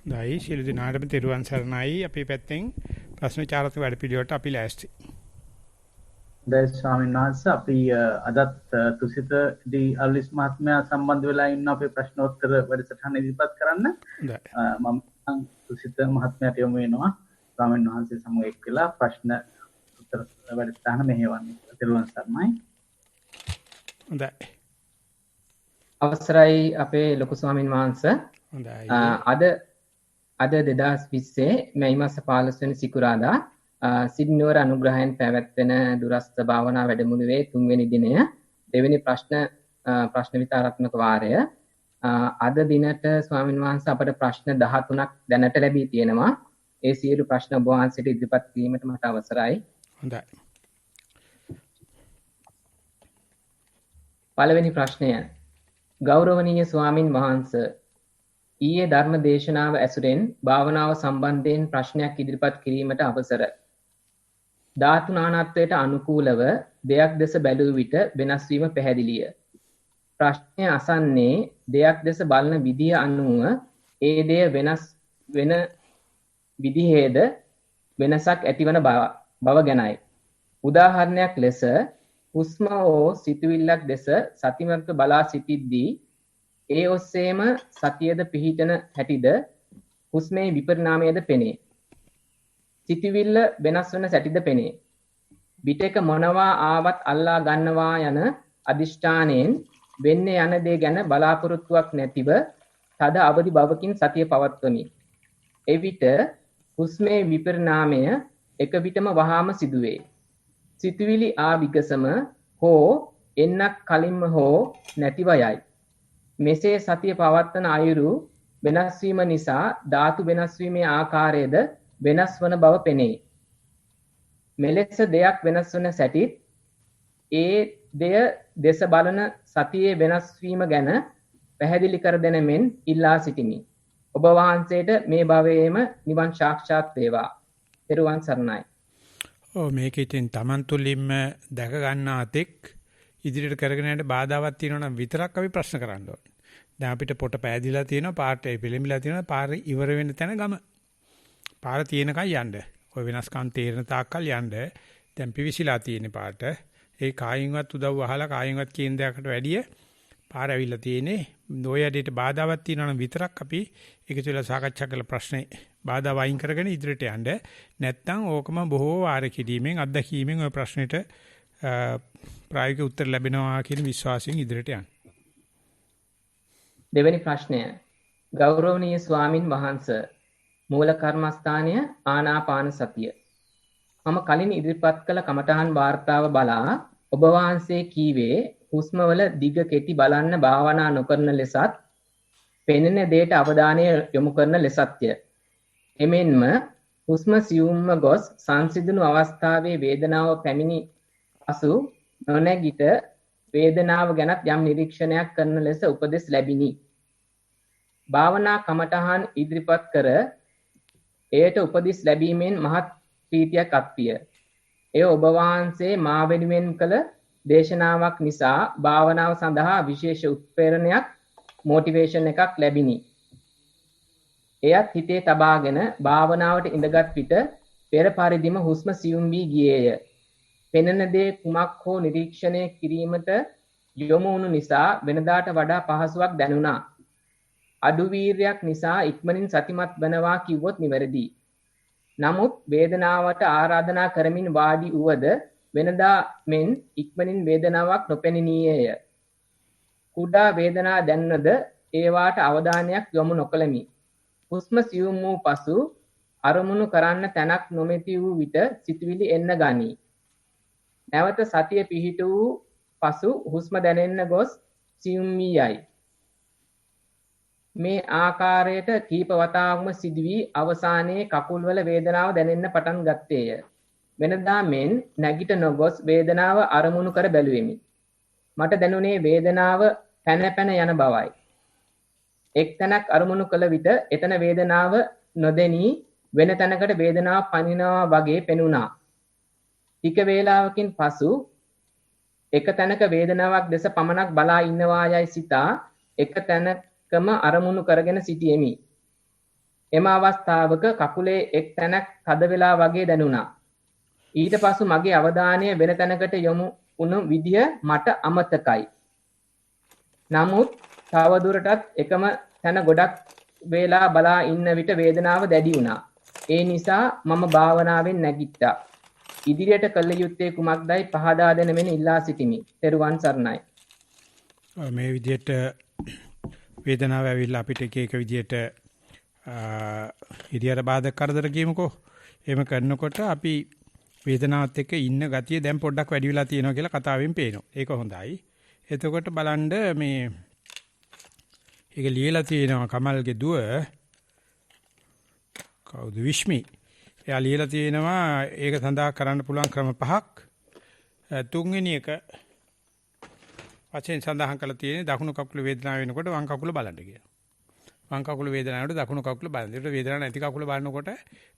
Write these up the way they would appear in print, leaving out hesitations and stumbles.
දැයි සියලු දෙනාටම තෙරුවන් සරණයි. අපි පැත්තෙන් ප්‍රශ්න විචාරාත්මක වැඩපිළිවෙලට අපි ලෑස්ති. දැන් ස්වාමීන් වහන්සේ අපි අදත් තුසිත දී අල්විස් මහත්මයා සම්බන්ධ වෙලා ඉන්න අපේ ප්‍රශ්නෝත්තර වැඩසටහන ඉදිරිපත් කරන්න. හොඳයි. මම තුසිත මහත්මයාට යොමු වෙනවා. ස්වාමීන් වහන්සේ සමග එක් වෙලා ප්‍රශ්න උත්තර වැඩසටහන මෙහෙවන්න. තෙරුවන් සරණයි. හොඳයි. අවසරයි අපේ ලොකු ස්වාමින් වහන්සේ. හොඳයි. අද 2020 මැයි මාස 15 වෙනි සිකුරාදා සිඩ්නිවර අනුග්‍රහයෙන් පැවැත්වෙන දුරස්ථ භාවනා වැඩමුළුවේ 3 වෙනි දිනය දෙවෙනි ප්‍රශ්න විචාරාත්මක වාරය. අද දිනට ස්වාමින් වහන්සේ අපට ප්‍රශ්න 13ක් දැනට ලැබී තියෙනවා. ඒ සියලු ප්‍රශ්න ඔබ වහන්සේට ඉදිරිපත් කිරීමට මට අවසරයි. හොඳයි. පළවෙනි ප්‍රශ්නය. ගෞරවනීය ස්වාමින් වහන්සේ, ඊයේ ධර්ම දේශනාව ඇසුරෙන් භාවනාව සම්බන්ධයෙන් ප්‍රශ්නයක් ඉදිරිපත් කිරීමට අවසර. ධාතු නානත්වයට අනුකූලව දෙයක් දෙස බැලූ විට වෙනස් වීම පැහැදිලිය. ප්‍රශ්නය අසන්නේ දෙයක් දෙස බලන විදිය අනුව ඒ දෙය වෙනස් වෙන විදිහේද වෙනසක් ඇතිවන බව ගැනයි. උදාහරණයක් ලෙස හුස්ම හෝ සිතුවිල්ලක් දෙස සතිමත්ව බලා සිටිද්දී ඒ ඔස්සේම සතියද පිහිටන හැටිද හුස්මේ විපරිණාමයද පෙනේ. සිතුවිල්ල වෙනස් වන සැටිද පෙනේ. විටක මොනවා ආවත් අල්ලා ගන්නවා යන අදිෂ්ඨානයෙන් වෙන්නේ යන දේ ගැන බලාපොරොත්තුවක් නැතිව තද අවදි බවකින් සතිය පවත්වමි. එවිට හුස්මේ විපරිණාමය එක විටම වහාම සිදුවේ. සිතුවිලි ආ විගසම හෝ එන්නක් කලින්ම හෝ නැතිව යයි. මෙසේ සතිය පවත්වන අයුරු වෙනස් වීම නිසා ධාතු වෙනස් වීමේ ආකාරයද වෙනස් වන බව පෙනේ. මෙලෙස දෙයක් වෙනස් වන සැටිත් ඒ දෙය දෙස බලන සතියේ වෙනස් වීම ගැන පැහැදිලි කර දෙන මෙන් ඉල්ලා සිටිමි. ඔබ වහන්සේට මේ භවයේම නිවන් සාක්ෂාත් වේවා. ත්වන් සරණයි. මේක ඉතින් Taman තුලින්ම දැක ගන්නා තෙක් ඉදිරියට කරගෙන යන්න බාධාවක් තියෙනවා නම් විතරක් අපි ප්‍රශ්න කරන්න ඕනේ. දැන් අපිට පොට පෑදිලා තියෙනවා, පාට පිළිමිලා තියෙනවා, පාර ඉවර වෙන තැන ගම. පාර තියෙනකන් යන්න. ඔය වෙනස්කම් තේරෙන තාක්කල් යන්න. දැන් පිවිසිලා තියෙන පාට. ඒ කායින්වත් උදව් අහලා කායින්වත් කියන දෙයකට වැඩිය පාර ඇවිල්ලා තියෙන්නේ. ඔය ඇඩේට බාධාවක් තියෙනවා නම් විතරක් අපි එකතු වෙලා සාකච්ඡා කරලා ප්‍රශ්නේ බාධා වයින් කරගෙන ඉදිරියට යන්න. නැත්නම් ඕකම බොහෝ වාර කිරීමෙන් අත්දැකීමෙන් ඔය ප්‍රශ්නෙට ප්‍රායෝගික උත්තර ලැබෙනවා කියන විශ්වාසයෙන් ඉදිරියට යන්න. දෙවෙනි ප්‍රශ්නය. ගෞරවනීය ස්වාමින් වහන්සේ, මූල කර්මස්ථානය ආනාපාන සතිය. මම කලින් ඉදිරිපත් කළ කමඨහන් වාර්තාව බලා ඔබ වහන්සේ කීවේ හුස්මවල දිග කෙටි බලන්න භාවනා නොකරන ලෙසත් පෙනෙන දෙයට අවධානය යොමු කරන ලෙසත්ය. එමෙන්ම හුස්ම සියුම්ම ගොස් සංසිඳුණු අවස්ථාවේ වේදනාව පැමිණි පසු නොනැගිට වේදනාව ගැනත් යම් නිරීක්ෂණයක් කරන ලෙස උපදෙස් ලැබිනි. භාවනා කමඨහන් ඉදිරිපත් කර එයට උපදෙස් ලැබීමෙන් මහත් ප්‍රීතියක් අත්විය. එය ඔබ වහන්සේ මා වෙනුවෙන් කළ දේශනාවක් නිසා භාවනාව සඳහා විශේෂ උත්ප්‍රේරණයක් මොටිවේෂන් එකක් ලැබිනි. එයත් හිතේ තබාගෙන භාවනාවට ඉඳගත් විට පෙර පරිදිම හුස්ම සියුම් වී ගියේය. පෙනෙන දේ කුමක් හෝ නිරීක්ෂණය කිරීමට යොමු වුණු නිසා වෙනදාට වඩා පහසුවක් දැනුණා. අඩු වීර්යයක් නිසා ඉක්මනින් සතිමත් වෙනවා කිව්වොත් නිවැරදි. නමුත් වේදනාවට ආරාධනා කරමින් වාඩි වුවද වෙනදා මෙන් ඉක්මනින් වේදනාවක් නොපෙනෙනියේය. කුඩා වේදනා දැන්නද ඒවාට අවධානයක් යොමු නොකළමි. හුස්ම සියුම් වූ පසු අරමුණු කරන්න තැනක් නොමැති වූ විට සිතුවිලි එන්න ගනී. නැවත සතිය පිහිට වූ පසු හුස්ම දැනෙන්න ගොස් සියුම් වී යයි. මේ ආකාරයට කීප වතාවක්ම සිදුවී අවසානයේ කකුල්වල වේදනාව දැනෙන්න පටන් ගත්තේය. වෙනදා මෙන් නැගිට නොගොස් වේදනාව අරමුණු කර බැලුවෙමි. මට දැනුනේ වේදනාව පැන පැන යන බවයි. එක් තැනක් අරමුණු කළ විට එතන වේදනාව නොදෙනී වෙන තැනකට වේදනාව පනිනවා වගේ පෙනුණා. ටික වේලාවකින් පසු එක තැනක වේදනාවක් දෙස පමණක් බලා ඉන්නවා යයි සිතා එක තැනකම අරමුණු කරගෙන සිටියෙමි. එම අවස්ථාවක කකුලේ එක් තැනක් තද වෙලා වගේ දැනුණා. ඊට පසු මගේ අවධානය වෙන තැනකට යොමු වුණු විදිය මට අමතකයි. නමුත් තවදුරටත් එකම තැන ගොඩක් වේලා බලා ඉන්න විට වේදනාව දැඩි වුණා. ඒ නිසා මම භාවනාවෙන් නැගිට්ටා. ඉදිරියට කළ යුත්තේ කුමක්දයි පහදා දෙන මෙන් ඉල්ලා සිටිමි. ත්වන් සරණයි. මේ විදිහට වේදනාව ඇවිල්ලා අපිට එක එක විදිහට ඉරියර බාධක කරදර කියමුකෝ. එහෙම කරනකොට අපි වේදනාවත් එක්ක ඉන්න ගතිය දැන් පොඩ්ඩක් වැඩි වෙලා තියෙනවා කියලා කතාවෙන් පේනවා. ඒක හොඳයි. එතකොට බලන්න මේ ඒක ලියලා තියෙනවා කමල්ගේ දුව කවුද විශ්මි. එයා ලියලා තියෙනවා ඒක සඳහා කරන්න පුළුවන් ක්‍රම 5ක්. තුන්වෙනි එක වචෙන් සඳහන් කරලා තියෙන්නේ දකුණු කකුල වේදනාව වෙනකොට වම් කකුල බලන්න කියලා. වම් කකුල වේදනාවට දකුණු කකුල බලන්න. ඒකට වේදනාවක් නැති කකුල බලනකොට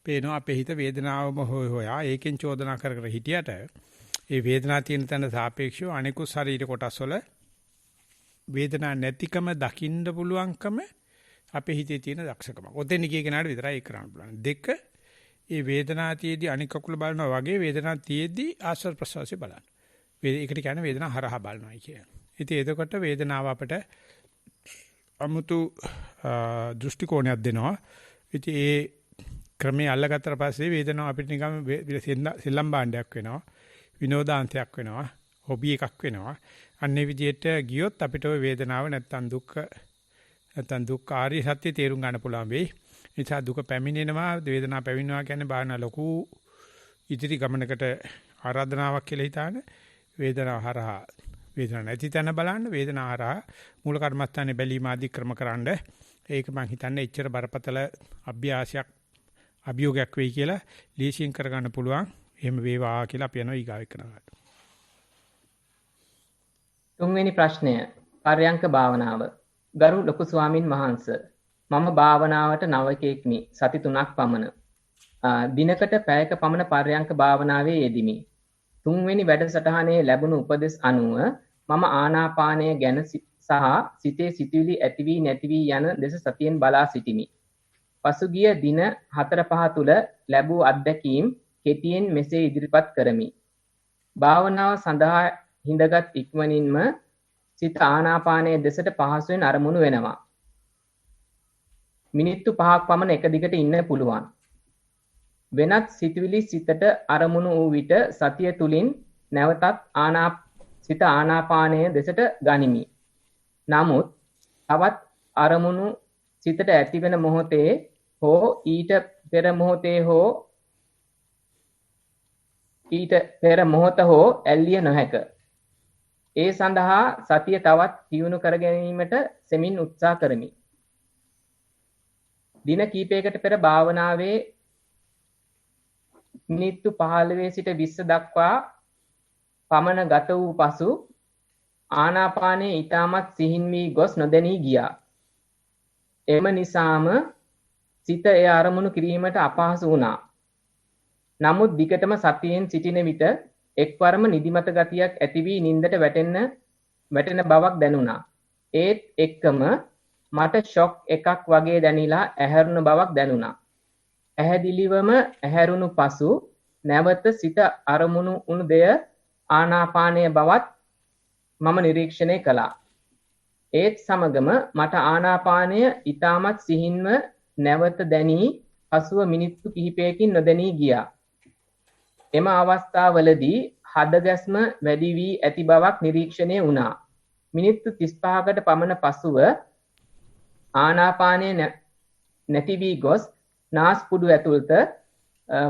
පේනවා අපේ හිත වේදනාවම හොයා ඒකෙන් චෝදනා කර කර හිටියට ඒ වේදනාව තියෙන තැන සාපේක්ෂව අනිකුත් ශරීර කොටස් වල වේදනාවක් නැතිකම දකින්න පුළුවන්කම අපේ හිතේ තියෙන දක්ෂකම. ඔතෙන් ගිය කෙනාට විතරයි ඒක කරන්න පුළුවන්. දෙක ඒ වේදනාව තියේදී අනික් කකුල බලනවා වගේ වේදනාව තියේදී ආස්වාද ප්‍රසවාසය බලන්න. ඒකට කියන්නේ වේදනාව හරහා බලනවායි කියන්නේ. ඉතින් එතකොට වේදනාව අපට අමුතු දෘෂ්ටි කෝණයක් දෙනවා. ඉතින් ඒ ක්‍රමයේ අල්ලගත්තට පස්සේ වේදනාව අපිට නිකන් සෙල්ලම් භාණ්ඩයක් වෙනවා. විනෝදාන්තයක් වෙනවා. හොබි එකක් වෙනවා. අන්නේ විදිහට ගියොත් අපිට ওই වේදනාව නැත්තම් දුක් ආර්ය සත්‍ය තේරුම් ගන්න පුළුවන් වෙයි. නිසා දුක පැමිණෙනවා වේදනාව පැමිණෙනවා කියන්නේ බාහන ලොකු ඉදිරි ගමනකට ආරාධනාවක් කියලා හිතාන වේදනාව හරහා වේදනාවක් නැති තැන බලන්න වේදනාව හරහා මූල කර්මස්ථානේ බැලීම ආදී ක්‍රම කරන්න ඒක මම හිතන්නේ එච්චර බරපතල අභියෝගයක් වෙයි කියලා ලීසියෙන් කරගන්න පුළුවන්. එහෙම වේවා කියලා අපි යනවා ඊගාව එක්කනකට. තුන්වෙනි ප්‍රශ්නය පර්යංක භාවනාව. ගරු ලොකු ස්වාමින් වහන්සේ මම භාවනාවට නවකෙක්මි. සති 3ක් පමණ. දිනකට පැයක පමණ පර්යංක භාවනාවේ යෙදිමි. තුන්වෙනි වැඩසටහනේ ලැබුණු උපදෙස් අනුව මම ආනාපානය ගැන සහ සිතේ සිතුවිලි ඇති වී නැති වී යන දෙස සතියෙන් බලා සිටිමි. පසුගිය දින 4-5 තුල ලැබූ අත්දැකීම් කෙටියෙන් මෙසේ ඉදිරිපත් කරමි. භාවනාව සඳහා හිඳගත් ඉක්මනින්ම සිත ආනාපානයේ දෙසට පහසුවෙන් අරමුණු වෙනවා. මිනිත්තු 5ක් පමණ එක දිගට ඉන්න පුළුවන්. වෙනත් සිතුවිලි සිතට අරමුණු වූ විට සතිය තුලින් නැවතත් සිත ආනාපානයේ දෙසට ගනිමි. නමුත් තවත් අරමුණු සිතට ඇතිවෙන මොහොතේ හෝ ඊට පෙර මොහොත හෝ ඇල්ලිය නොහැක. ඒ සඳහා සතිය තවත් දියුණු කර ගැනීමට සෙමින් උත්සාහ කරමි. දින කීපයකට පෙර භාවනාවේ මිනිත්තු 15 සිට 20 දක්වා පමණ ගත වූ පසු ආනාපානයේ ඊටමත් සිහින් වී ගොස් නොදැනී ගියා. එම නිසාම සිත එය අරමුණු කිරීමට අපහසු වුණා. නමුත් දිගටම සතියෙන් සිටින විට එක්වරම නිදිමත ගතියක් ඇති වී නින්දට වැටෙන බවක් දැනුණා. ඒත් එක්කම මට ෂොක් එකක් වගේ දැනිලා ඇහැරුණු බවක් දැනුණා. ඇහැදිලිවම ඇහැරුණු පසු නැවත සිත අරමුණු වුණු දෙය ආනාපානය බවත් මම නිරීක්ෂණය කළා. ඒත් සමගම මට ආනාපානය ඊටමත් සිහින්ව නැවත දැනී පසුව මිනිත්තු කිහිපයකින් නොදැනී ගියා. එම අවස්ථාවවලදී හදගැස්ම වැඩි වී ඇති බවක් නිරීක්ෂණය වුණා. මිනිත්තු 35කට පමණ පසුව ආනාපානය නැති වී ගොස් නාස්පුඩු ඇතුළත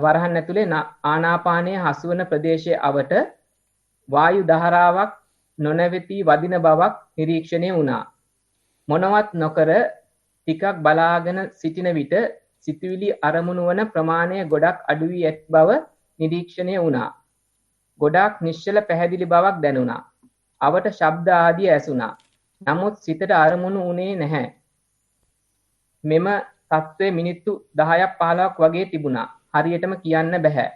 වරහන් ඇතුලේ ආනාපානය හසුවන ප්‍රදේශයේ අවට වායු ධාරාවක් නොනැවතී වදින බවක් නිරීක්ෂණය වුණා. මොනවත් නොකර ටිකක් බලාගෙන සිටින විට සිතුවිලි අරමුණු වන ප්‍රමාණය ගොඩක් අඩු වී ඇති බව නිරීක්ෂණය වුණා. ගොඩක් නිශ්චල පැහැදිලි බවක් දැනුණා. අවට ශබ්ද ආදී ඇසුණා. නමුත් සිතට අරමුණු වුණේ නැහැ. මෙම තත්ත්වය මිනිත්තු 10ක් 15ක් වගේ තිබුණා. හරියටම කියන්න බෑ.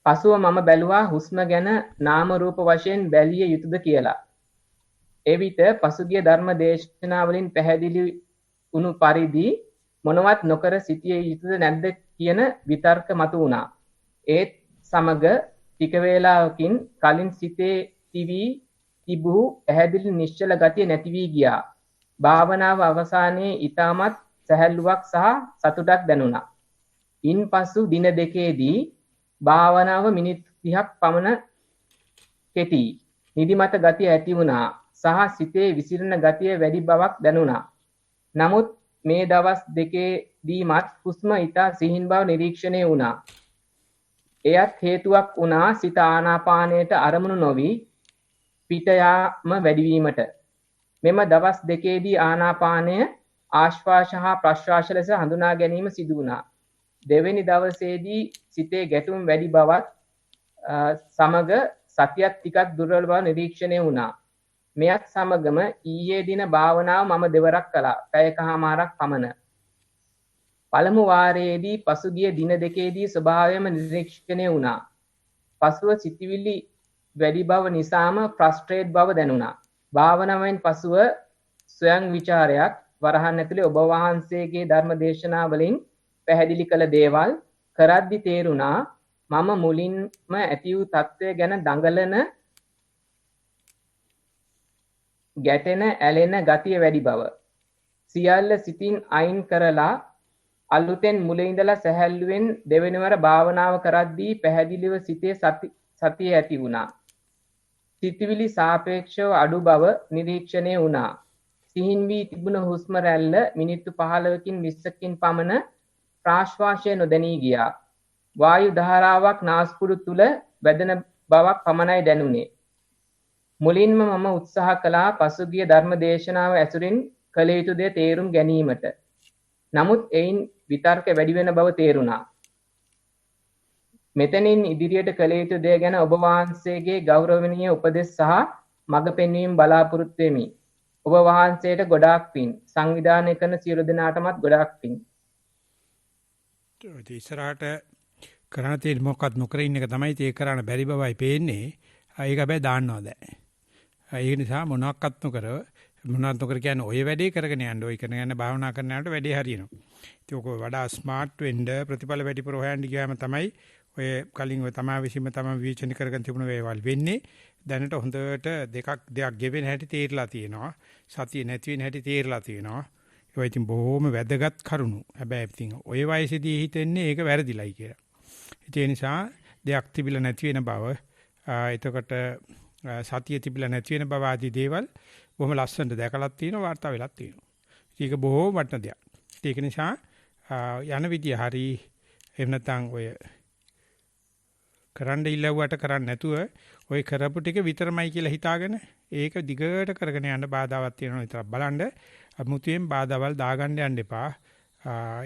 පසුව මම බැලුවා හුස්ම ගැන නාම රූප වශයෙන් බැලිය යුතුද කියලා. එවිට පසුගිය ධර්ම දේශනාවලින් පැහැදිලි වුණු පරිදි මොනවත් නොකර සිටිය යුතුද නැද්ද කියන විතර්ක මතු වුණා. ඒත් සමග ටික වේලාවකින් කලින් සිතේ තිබූ පැහැදිලි නිශ්චල ගතිය නැති වී ගියා. භාවනාව අවසානයේ ඊටමත් සැහැල්ලුවක් සහ සතුටක් දැනුණා. ඉන්පසු දින දෙකේදී භාවනාව මිනිත්තු 30ක් පමණ කෙටි නිදිමත ගතිය ඇති වුණා සහ සිතේ විසිරෙන ගතිය වැඩි බවක් දැනුණා. නමුත් මේ දවස් දෙකේදීමත් හුස්ම ඊට සිහින් බව නිරීක්ෂණය වුණා. එයත් හේතුවක් වුණා සිත ආනාපානයට අරමුණු නොවි පිට යාම වැඩිවීමට. මෙම දවස් දෙකේදී ආනාපානය ආශ්වාස හා ප්‍රශ්වාස ලෙස හඳුනා ගැනීම සිදු වුණා. දෙවෙනි දවසේදී සිතේ ගැටුම් වැඩි බවත් සමග සතියත් ටිකක් දුර්වල බව නිරීක්ෂණය වුණා. මෙයත් සමගම ඊයේ දින භාවනාව මම දෙවරක් කළා. පැයකමාරක් පමණ. පළමු වාරයේදී පසුගිය දින දෙකේදී ස්වභාවයම නිරීක්ෂණය වුණා. පසුව සිතිවිලි වැඩි බව නිසාම ෆ්‍රස්ට්‍රේට් බව දැනුණා. භාවනාවෙන් පසුව ස්වයං විචාරයක් වරහන් ඇතුලේ ඔබ වහන්සේගේ ධර්ම දේශනා වලින් පැහැදිලි කළ දේවල් කරද්දි තේරුණා මම මුලින්ම ඇති වූ தত্ত্বය ගැන දඟලන ගැටෙන ඇලෙන ගතිය වැඩි බව. සියල්ල සිතින් අයින් කරලා අලුතෙන් මුලින් ඉඳලා සැහැල්ලුවෙන් දෙවෙනිවර භාවනාව කරද්දී පැහැදිලිව සිතේ සතිය ඇති වුණා. සිතවිලි සාපේක්ෂව අඩු බව නිරීක්ෂණය වුණා. සිහින් වී තිබුණ හුස්ම රැල්ල මිනිත්තු 15කින් 20කින් පමණ ප්‍රාශ්වාසය නොදැනී ගියා. වායු ධාරාවක් නාස්පුඩු තුල වැදෙන බවක් පමණයි දැනුනේ. මුලින්ම මම උත්සාහ කළා පසුගිය ධර්ම දේශනාව ඇසුරින් කළ යුතු දේ තේරුම් ගැනීමට. නමුත් එයින් විතර්ක වැඩි වෙන බව තේරුණා. මෙතනින් ඉදිරියට කළ යුතු දේ ගැන ඔබ වහන්සේගේ ගෞරවනීය උපදෙස් සහ මඟ පෙන්වීම බලාපොරොත්තු වෙමි. ඔබ වහන්සේට ගොඩාක් පින්. සංවිධානය කරන සියලු දෙනාටමත් ගොඩාක් පින්. ඉස්සරහට කරණ තියෙන මොකක්ද නොකර ඉන්න එක තමයි ඒක කරන්න බැරි බවයි පේන්නේ. ඒක හැබැයි දාන්නවා දැන්. ඒ නිසා මොනවත් නොකර කියන්නේ ඔය වැඩේ කරගෙන යන්න. ඔය කරගෙන යන භාවනා කරන යනකොට වැඩේ හරියනවා. ඉතින් ඔක වඩා ස්මාර්ට් වෙන්න ප්‍රතිඵල වැඩිපුර හොයන්න ගියාම තමයි ඔය කලින් ඔය තමයි විසීම තමයි විචනි කරගෙන තිබුණ වේවල් වෙන්නේ. දැනට හොඳට දෙයක් ගෙවෙන හැටි තේරලා තියෙනවා. සතිය නැති වෙන හැටි තේරලා තියෙනවා. ඒක ඉතින් බොහොම වැදගත් කරුණු. හැබැයි ඉතින් ඔය වයසේදී හිතෙන්නේ ඒක වැරදිලයි කියලා. ඒ නිසා දෙයක් තිබිලා නැති වෙන බව, එතකොට සතිය තිබිලා නැති වෙන බව ආදී දේවල් බොහොම ලස්සනට දැකලා තියෙනවා, වාර්තා වෙලා තියෙනවා. ඒක බොහොම වටින දෙයක්. ඒක නිසා යන විදිය හරි එහෙම නැත්නම් ඔය කරන්න ඉල්ලුවට කරන්නේ නැතුව ඔය කරපු ටික විතරමයි කියලා හිතාගෙන ඒක දිගට කරගෙන යන්න බාධාවක් තියෙනවා විතරක් බලන්න. අමුතුවෙන් බාධාවල් දාගන්න යන්න එපා.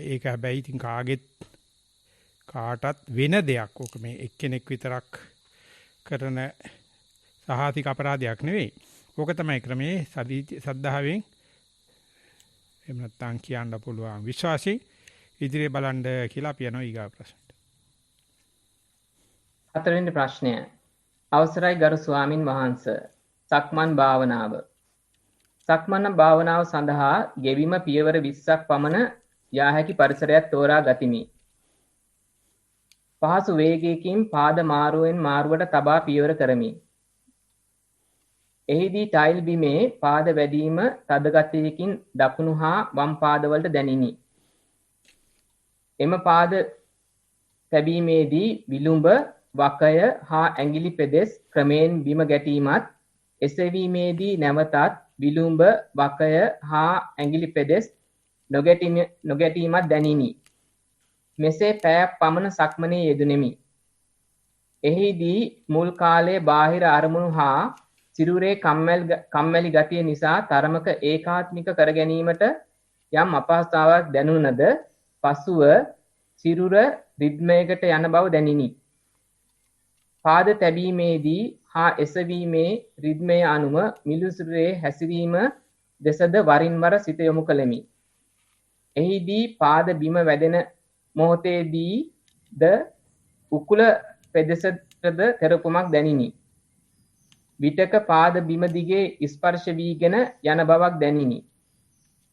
ඒක හැබැයි ඉතින් කාටත් වෙන දෙයක්. ඕක මේ එක්කෙනෙක් විතරක් කරන සාහතික අපරාධයක් නෙවෙයි. ඕක තමයි ක්‍රමේ සද්ධාවෙන් එහෙම නැත්නම් කියන්න පුළුවන් විශ්වාසී ඉදිරිය බලන්න කියලා අපි යනවා ඊගා ප්‍රශ්නට. හතරවෙනි ප්‍රශ්නය. අවසරයි ගරු ස්වාමින් වහන්සේ. සක්මන් භාවනාව. සක්මන් භාවනාව සඳහා ගෙවිම පියවර 20ක් පමණ යා හැකි පරිසරයක් තෝරා ගතිමි. පහසු වේගයකින් පාද මාරුවෙන් මාරුවට තබා පියවර කරමි. එහිදී ටයිල් බිමේ පාද වැඩිම තද ගතියකින් දකුණු හා වම් පාදවලට දැනිනි. එම පාද තැබීමේදී විලුඹ, වකය හා ඇඟිලි පෙදෙස් ක්‍රමයෙන් බිම ගැටීමත්, එසවීමේදී නැවතත් විලුඹ, වකය හා ඇඟිලි පෙදෙස් නොගැටීමත් දැනිනි. මෙසේ පැයක් පමණ සක්මනේ යෙදුණෙමි. එහිදී මුල් කාලයේ බාහිර අරමුණු හා සිරුරේ කම්මැලි ගතිය නිසා තරමක ඒකාත්මික කර ගැනීමට යම් අපහසුතාවක් දැනුණද පසුව සිරුර රිද්මයකට යන බව දැනිනි. පාද තැබීමේදී හා එසවීමේ රිද්මය අනුව මිලුසිරුරේ හැසිරීම දෙසද වරින් වර සිත යොමු කළෙමි. එහිදී පාද බිම වැදෙන මොහොතේදී ද උකුල පෙදෙසටද තෙරපුමක් දැනිනි. විටක පාද බිම දිගේ ස්පර්ශ වීගෙන යන බවක් දැනිනි.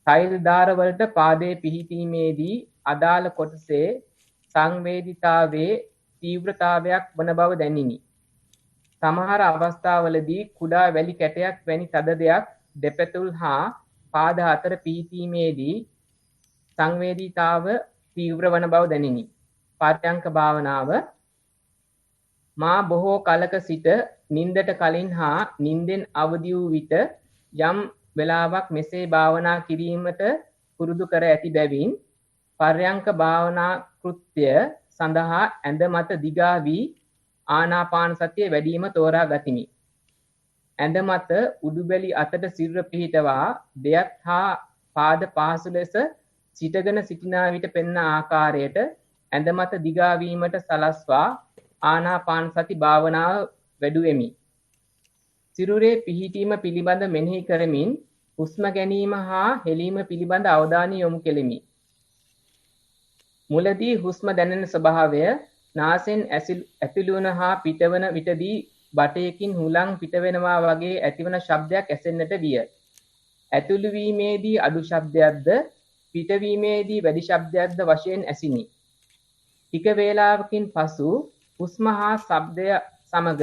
තෛල ධාර වලට පාදයේ පිහිටීමේදී අදාළ කොටසේ සංවේදීතාවයේ තීව්‍රතාවයක් වන බව දැනිනි. සමහර අවස්ථාවලදී කුඩා වැලි කැටයක් වැනි තද දෙයක් දෙපැතුල් හා පාද අතර පිහිටීමේදී සංවේදීතාව තීව්‍ර වන බව දැනිනි. පර්යංක භාවනාව මා බොහෝ කලක සිට නින්දට කලින් හා නින්දෙන් අවදි වූ විට යම් වේලාවක් මෙසේ භාවනා කිරීමට පුරුදු කර ඇති බැවින් පර්යංක භාවනා කෘත්‍ය සඳහා ඇඳ මත දිගා වී ආනාපාන සතිය වැඩිම තෝරා ගතිමි. ඇඳ මත උඩුබැලි අතට සිරුර පිහිටවා දෙයත් හා පාද පහසු ලෙස සිටගෙන සිටිනා විට පෙනෙන ආකාරයට ඇඳ මත දිගා වීමට සලස්වා ආනාපාන සති භාවනාව වැඩුවෙමි. සිරුරේ පිහිටීම පිළිබඳ මෙනෙහි කරමින් හුස්ම ගැනීම හා හෙලීම පිළිබඳ අවධානය යොමු කෙලිමි. මුලදී හුස්ම දැනෙන ස්වභාවය නාසයෙන් ඇතුළුවන හා පිටවන විටදී බටයකින් හුලං පිටවෙනවා වගේ ඇතිවන ශබ්දයක් ඇසෙන්නට විය. ඇතුළු වීමේදී අඩු ශබ්දයක්ද පිටවීමේදී වැඩි ශබ්දයක්ද වශයෙන් ඇසිනි. ටික වේලාවකින් පසු හුස්ම හා ශබ්දය සමග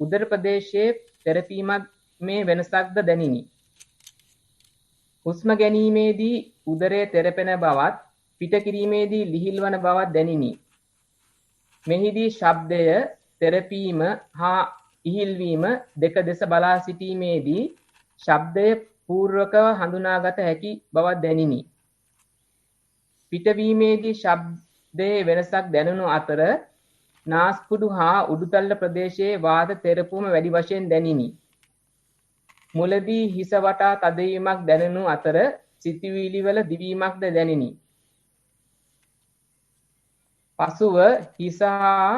උදර ප්‍රදේශයේ තෙරපීමක් මේ වෙනසක්ද දැනිනි. හුස්ම ගැනීමේදී උදරයේ තෙරපෙන බවත් පිට කිරීමේදී ලිහිල් වන බවත් දැනිනි. මෙහිදී ශබ්දය තෙරපීම හා ඉහිල්වීම දෙක දෙස බලා සිටීමේදී ශබ්දය පූර්වකව හඳුනාගත හැකි බවක් දැනිනි. පිටවීමේදී ශබ්දයේ වෙනසක් දැනුණු අතර නාස්පුඩු හා උඩුතල්ල ප්‍රදේශයේ වාත තෙරපුම වැඩි වශයෙන් දැනිනි. මුලදී හිස වටා තදවීමක් දැනුණු අතර සිතුවිලි වල දිවීමක්ද දැනිනි. පසුව හිස හා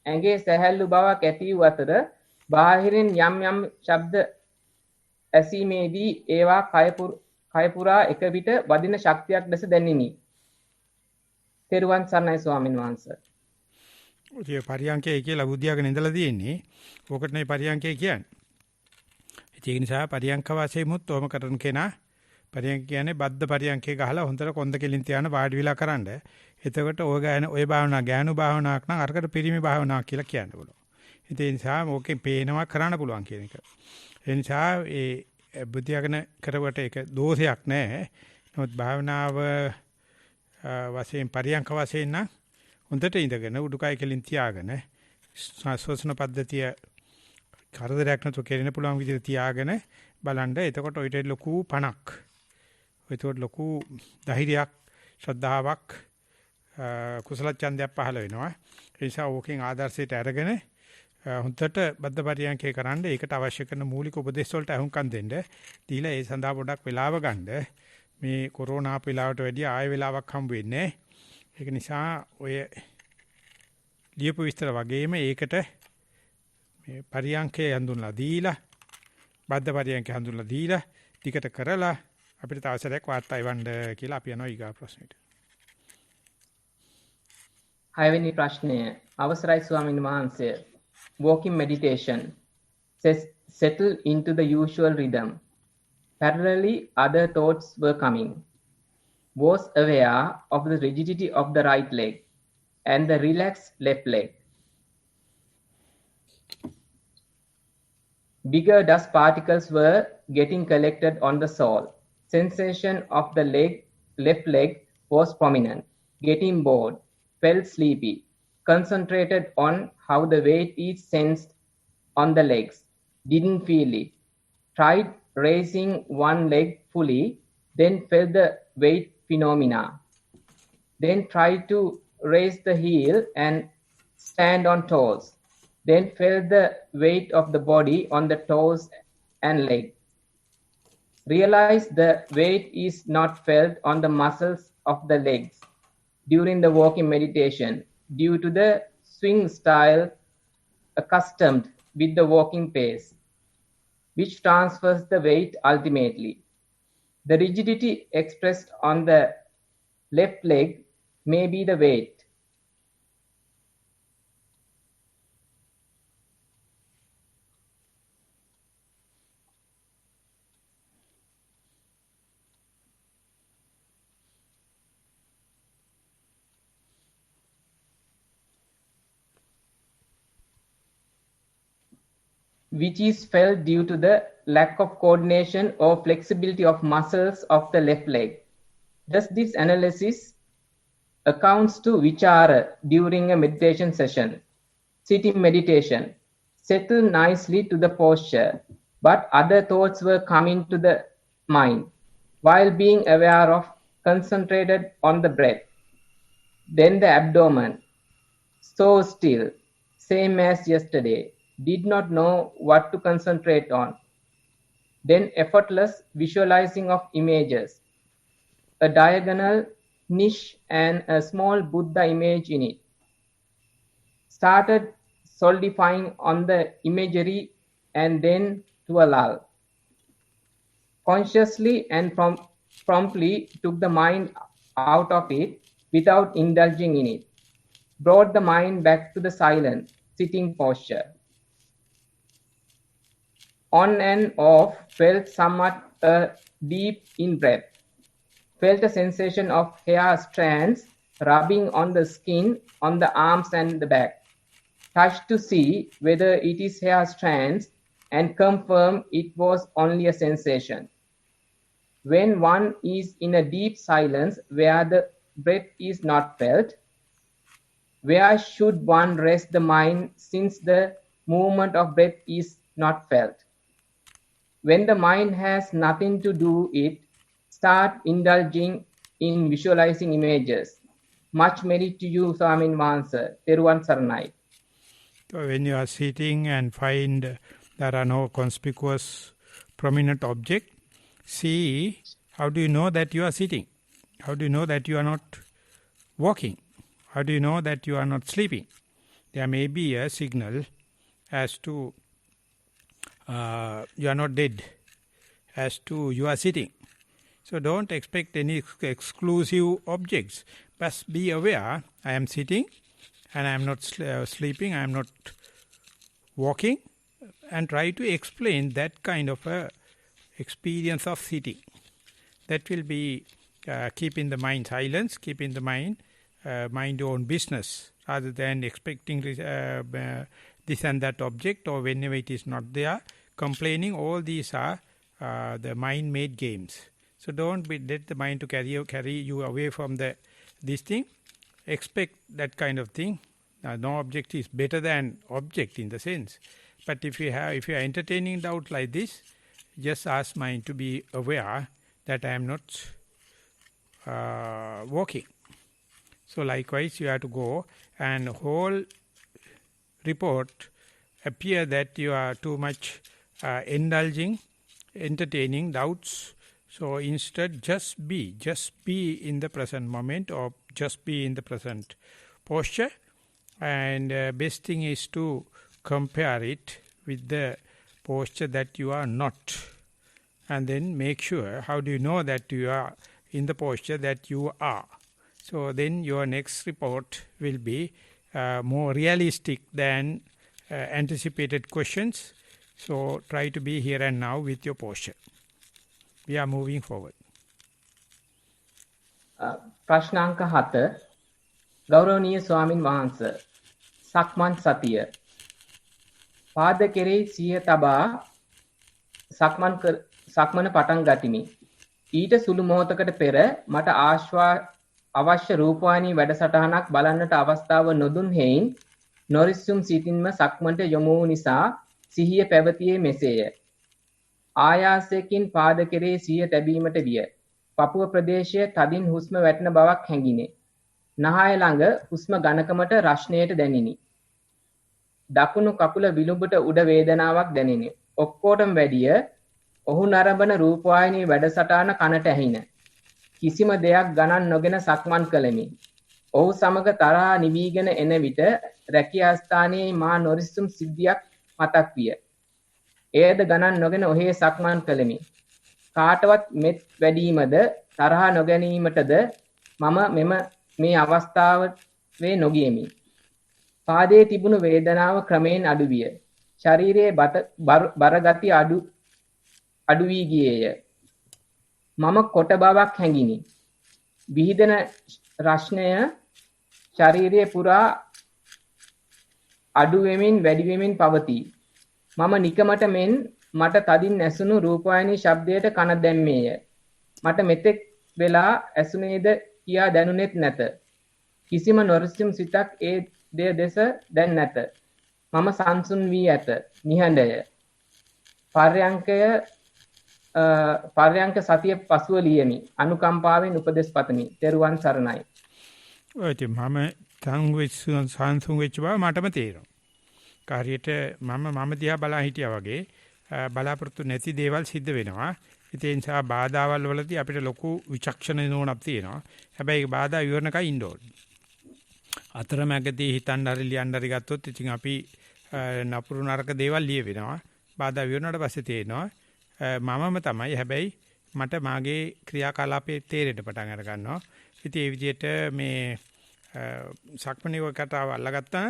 ඇඟේ සැහැල්ලු බවක් ඇති වූ අතර බාහිරින් යම් යම් ශබ්ද ඇසීමේදී ඒවා කය පුරා එක විට වදින ශක්තියක් ලෙස දැනිනි. තෙරුවන් සරණයි ස්වාමින් වහන්සේ. ඔය පරියන්කේ කියලා බුද්ධියගෙන ඉඳලා තියෙන්නේ. ඕකට නේ පරියන්කේ කියන්නේ. ඒක නිසා පරියන්ක වාසෙමුත් තෝම කරන කෙනා පරියන්ක කියන්නේ බද්ද පරියන්කේ ගහලා හොඳට කොන්ද කෙලින් තියාන වාඩි විලා කරන්න. එතකොට ඔය භාවනා ගෑනු භාවනාවක් නම් අරකට පිරිමි භාවනාවක් කියලා කියන්න පුළුවන්. ඒ නිසා ඕකේ පේනවා කරන්න පුළුවන් කියන එක. ඒ නිසා ඒ බුද්ධියගෙන කරවට ඒක දෝෂයක් නෑ. නමුත් භාවනාව වශයෙන් පරියන්ක වශයෙන් නම් හොඳට ඉඳගෙන උඩුකය කෙලින් තියාගෙන ශ්වාසන පද්ධතිය කරදරයක් නැතුව කෙරෙන්න පුළුවන් විදිහට තියාගෙන බලන්න. එතකොට ඔයිට ලොකු පණක්. ඔයිට ලොකු ධෛර්යයක්, ශ්‍රද්ධාවක්, කුසල ඡන්දයක් පහළ වෙනවා. ඒ නිසා ඕකෙන් ආදර්ශයට අරගෙන හොඳට බද්ධ පරියන්කේ කරන්න. ඒකට අවශ්‍ය කරන මූලික උපදේශ වලට අහුම්කම් දෙන්න. දීලා ඒ සඳහා පොඩක් වෙලාව ගන්න. මේ කොරෝනා පිලාවට වැඩිය ආය වෙලාවක් හම්බ වෙන්නේ. ඒක නිසා ඔය ලියපු විස්තර වගේම ඒකට මේ පරියන්කේ හඳුන්ලා දීලා බද්ධ පරියන්කේ හඳුන්ලා දීලා ටිකට කරලා අපිට අවසරයක් වාර්තා එවන්න කියලා අපි යනවා ඊගා ප්‍රශ්නෙට. 6 වෙනි ප්‍රශ්නය අවසරයි ස්වාමීන් වහන්සේ. Walking meditation settle into the usual rhythm. Parallelly other thoughts were coming. Was aware of the rigidity of the right leg and the relaxed left leg. Bigger dust particles were getting collected on the sole. Sensation of the left leg was prominent. Getting bored, felt sleepy. Concentrated on how the weight is sensed on the legs. Didn't feel it. Tried raising one leg fully, then felt the weight phenomena. Then tried to raise the heel and stand on toes. Then felt the weight of the body on the toes and leg. Realized the weight is not felt on the muscles of the legs during the walking meditation due to the swing style accustomed with the walking pace, which transfers the weight ultimately. The rigidity expressed on the left leg may be the weight. which is felt due to the lack of coordination or flexibility of muscles of the left leg. Does this analysis accounts to vichara during a meditation session? Sitting meditation, settle nicely to the posture, but other thoughts were coming to the mind while being aware of concentrated on the breath. Then the abdomen, so still, same as yesterday, did not know what to concentrate on. Then effortless visualizing of images, a diagonal niche and a small Buddha image in it. Started solidifying on the imagery and then to a lull. Consciously and promptly took the mind out of it without indulging in it. Brought the mind back to the silent, sitting posture. On and off, felt somewhat a deep in-breath. Felt a sensation of hair strands rubbing on the skin on the arms and the back. Touched to see whether it is hair strands and confirm it was only a sensation. When one is in a deep silence where the breath is not felt, where should one rest the mind since the movement of breath is not felt? When the mind has nothing to do it, start indulging in visualizing images. Much merit to you, Swamin Wahanse. Teruvan Saranai. So when you are sitting and find there are no conspicuous prominent object, see how do you know that you are sitting? How do you know that you are not walking? How do you know that you are not sleeping? There may be a signal as to you are not dead, as to you are sitting. So don't expect any exclusive objects. But be aware, I am sitting and I am not sleeping, I am not walking, and try to explain that kind of a experience of sitting. That will be keeping the mind silence, keeping the mind your own business, rather than expecting this and that object, or whenever it is not there, complaining. All these are the mind-made games. So don't let the mind to carry you away from this thing. Expect that kind of thing. No object is better than object in the sense. But if you are entertaining doubt like this, just ask mind to be aware that I am not walking. So likewise, you have to go and whole report appear that you are too much entertaining doubts. So instead, just be in the present moment, or just be in the present posture. And best thing is to compare it with the posture that you are not. And then make sure, how do you know that you are in the posture that you are? So then your next report will be more realistic than anticipated questions. So try to be here and now with your posture. We are moving forward. ප්‍රශ්නාංක 7 ගෞරවනීය ස්වාමින් වහන්සේ සක්මන් සතිය පාද කෙරෙහි සිය තබා සක්මන පටන් ගතිමි. ඊට සුළු මොහොතකට පෙර මට අවශ්‍ය රූපවාහිනී වැඩසටහනක් බලන්නට අවස්ථාව නොදුන් හේයින් නොරිස්සුම් සිතින්ම සක්මන්ට යොමු වූ නිසා සිහිය පැවතියේ මෙසේය. ආයාසයෙන් පාද කෙරෙහි සිහිය තැබීමට විය. පපුව ප්‍රදේශයේ තදින් හුස්ම වැටෙන බවක් හැඟිනේ. නහය ළඟ හුස්ම ඝනකමට රස්ණයට දැනිනි. දකුණු කකුල විලුඹට උඩ වේදනාවක් දැනිනි. ඔක්කොටම වැඩිය ඔහු නරඹන රූපවාහිනී වැඩසටහන කනට ඇහින. කිසිම දෙයක් ගණන් නොගෙන සක්මන් කළෙමි. ඔහු සමග තරහා නිවිගෙන එන විට රැකියා ස්ථානයේ මා නොරිස්සුම් සිද්ධියක් මතක් විය. එයද ගණන් නොගෙන ඔහේ සක්මන් කළෙමි. කාටවත් මෙත් වැඩිමද තරහා නොගැනීමටද මම මේ අවස්ථාවේ නොගියෙමි. පාදයේ තිබුණු වේදනාව ක්‍රමයෙන් අඩු විය. ශරීරයේ බර ගතිය අඩු වී ගියේය. මම කොට බවක් හැඟිනි. විහිදෙන රස්නය ශරීරයේ පුරා අඩු වෙමින් වැඩි වෙමින් පවතී. මම නිකමට මෙන් මට තදින් ඇසුණු රූපවාහිනී ශබ්දයට කන දැම්මේය. මට මෙතෙක් වෙලා ඇසුනේද කියා දැනුනේත් නැත. කිසිම නොරසිම් සිතක් ඒ දෙය දෙස දැන් නැත. මම සංසුන් වී ඇත. නිහඬය. පර්යංක සතිය පසුව ලියමි. අනුකම්පාවෙන් උපදෙස් පතමි. තෙරුවන් සරණයි. ඔය ඉතින් මම සංසුන් වෙච්ච බව මටම තේරෙනවා. කාර්යයට මම දිහා බලා හිටියා වගේ බලාපොරොත්තු නැති දේවල් සිද්ධ වෙනවා. ඒ නිසා බාධාවල් වලදී අපිට ලොකු විචක්ෂණ නෝනක් තියෙනවා. හැබැයි ඒ බාධා ඉවරනකයි ඉන්න ඕනේ. අතරමැදදී හිතන්න හරි ලියන්න හරි ගත්තොත් ඉතින් අපි නපුරු නරක දේවල් ලිය වෙනවා. බාධා ඉවරනට පස්සේ තේරෙනවා මමම තමයි. හැබැයි මට මාගේ ක්‍රියාකලාපයේ තේරෙන්න පටන් අර ගන්නවා. ඉතින් ඒ විදිහට මේ සක්මණේව කතාව අල්ලගත්තා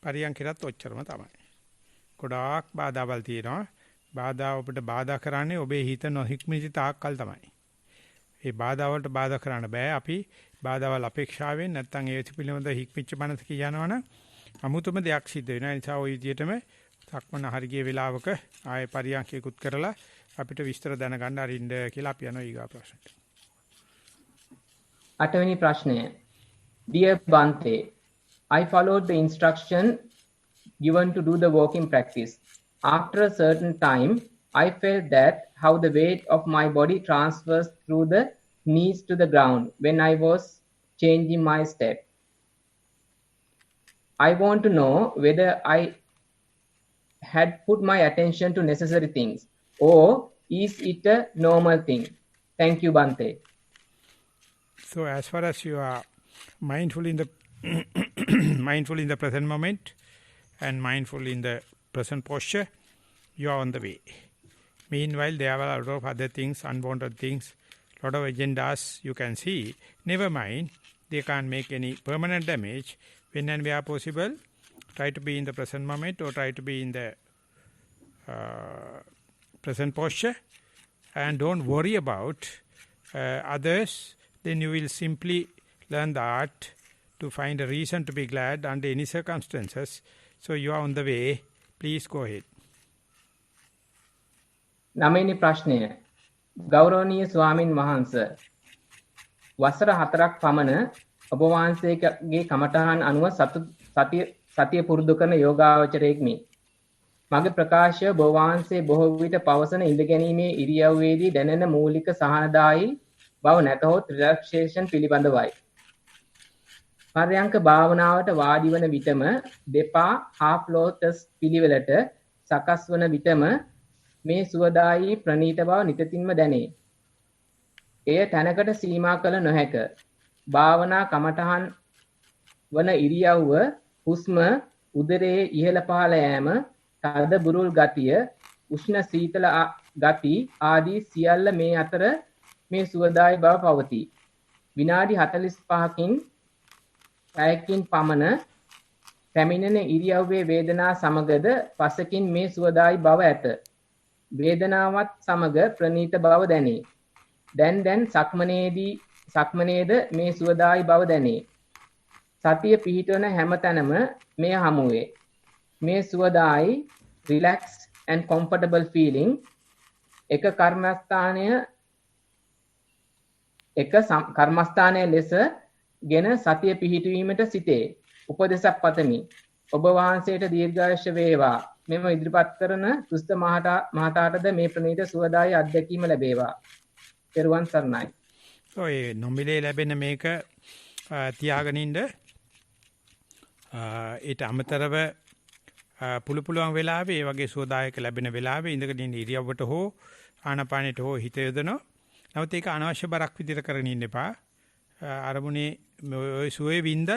පරියන්කිරත් ඔච්චරම තමයි. ගොඩාක් බාධාවල් තියෙනවා. බාධා ඔබට බාධා කරන්නේ ඔබේ හිත නොහික්මිච්ච තාක්කල් තමයි. ඒ බාධා වලට බාධා කරන්න බෑ. අපි බාධාවල් අපේක්ෂාවෙන් නැත්තම් ඒ පිළිබඳ හික්මිච්ච මනස කියනවනම් අමුතුම දෙයක් සිද්ධ වෙනවා. ඒ නිසා ওই විදිහටම සක්මන හරිය වෙලාවක ආයේ පරියන්කියකුත් කරලා අපිට විස්තර දැනගන්න අරින්න කියලා අපි යනවා ඊගා ප්‍රශ්නට. 8 වෙනි ප්‍රශ්නය. Dear Bante, I followed the instruction given to do the walking practice. After a certain time, I felt that how the weight of my body transfers through the knees to the ground when I was changing my step. I want to know whether I had put my attention to necessary things or is it a normal thing? Thank you, Bante. So as far as you are mindful in the mindful in the present moment and mindful in the present posture, you are on the way. Meanwhile, there are a lot of other things, unwanted things, lot of agendas you can see. Never mind, they can't make any permanent damage. When and where possible, try to be in the present moment or try to be in the present posture and don't worry about others. Then you will simply learn the art to find a reason to be glad under any circumstances. So you are on the way. Please go ahead. 9 වෙනි ප්‍රශ්නය. ගෞරවනීය ස්වාමින් වහන්සේ, වසර 4ක් පමණ ඔබ වහන්සේගේ කමඨහන් අනුව සතිය පුරුදු කරන යෝගාවචරයෙක්මි. මගේ ප්‍රකාශය ඔබ වහන්සේ බොහෝ විට පවසන ඉඳගැනීමේ ඉරියව්වේදී දැනෙන මූලික සහනදායී බව නැතහොත් රිලැක්සේෂන් පිළිබඳවයි. පර්යංක භාවනාවට වාඩි වන විටම දෙපා half lotus පිළිවෙලට සකස් වන විටම මේ සුවදායී ප්‍රණීත බව නිතින්ම දැනේ. එය තැනකට සීමා කළ නොහැක. භාවනා කමඨහන් වන ඉරියව්ව, හුස්ම, උදරයේ ඉහළ පහළ යෑම, තද බුරුල් ගතිය, උෂ්ණ සීතල ගති ආදී සියල්ල මේ අතර මේ සුවදායී බව පවතී. විනාඩි 45කින් පැයකින් පමණ පැමිණෙන ඉරියව්වේ වේදනා සමගද පසකින් මේ සුවදායී බව ඇත. වේදනාවත් සමග ප්‍රණීත බව දැනේ. දැන් සක්මනේද මේ සුවදායී බව දැනේ. සතිය පිහිටවන හැම තැනම මේ හමුවේ. මේ සුවදායී relaxed and comfortable feeling එක කර්මස්ථානයේ ලෙස ගෙන සතිය පිහිටවීමට සිටේ. උපදේශක් පතමි. ඔබ වහන්සේට දීර්ඝායුෂ වේවා. මෙම ඉදිරිපත් කරන සුස්ත මහතාටද මේ ප්‍රණීත සුවදායී අත්දැකීම ලැබේවා. පෙරුවන් සරණයි. ඔය නොමිලේ ලැබෙන මේක තියාගෙන ඉන්න ඊට අමතරව පුළුවන් වෙලාවේ ඒ වගේ සුවදායක ලැබෙන වෙලාවේ ඉඳගෙන ඉන්න ඉරියව්වට හෝ ආනාපානෙට හෝ හිත යොදනවා. නමුත් ඒක අනවශ්‍ය බරක් විදිහට කරගෙන ඉන්න එපා. අරමුණේ ඔය සුවේ වින්දත්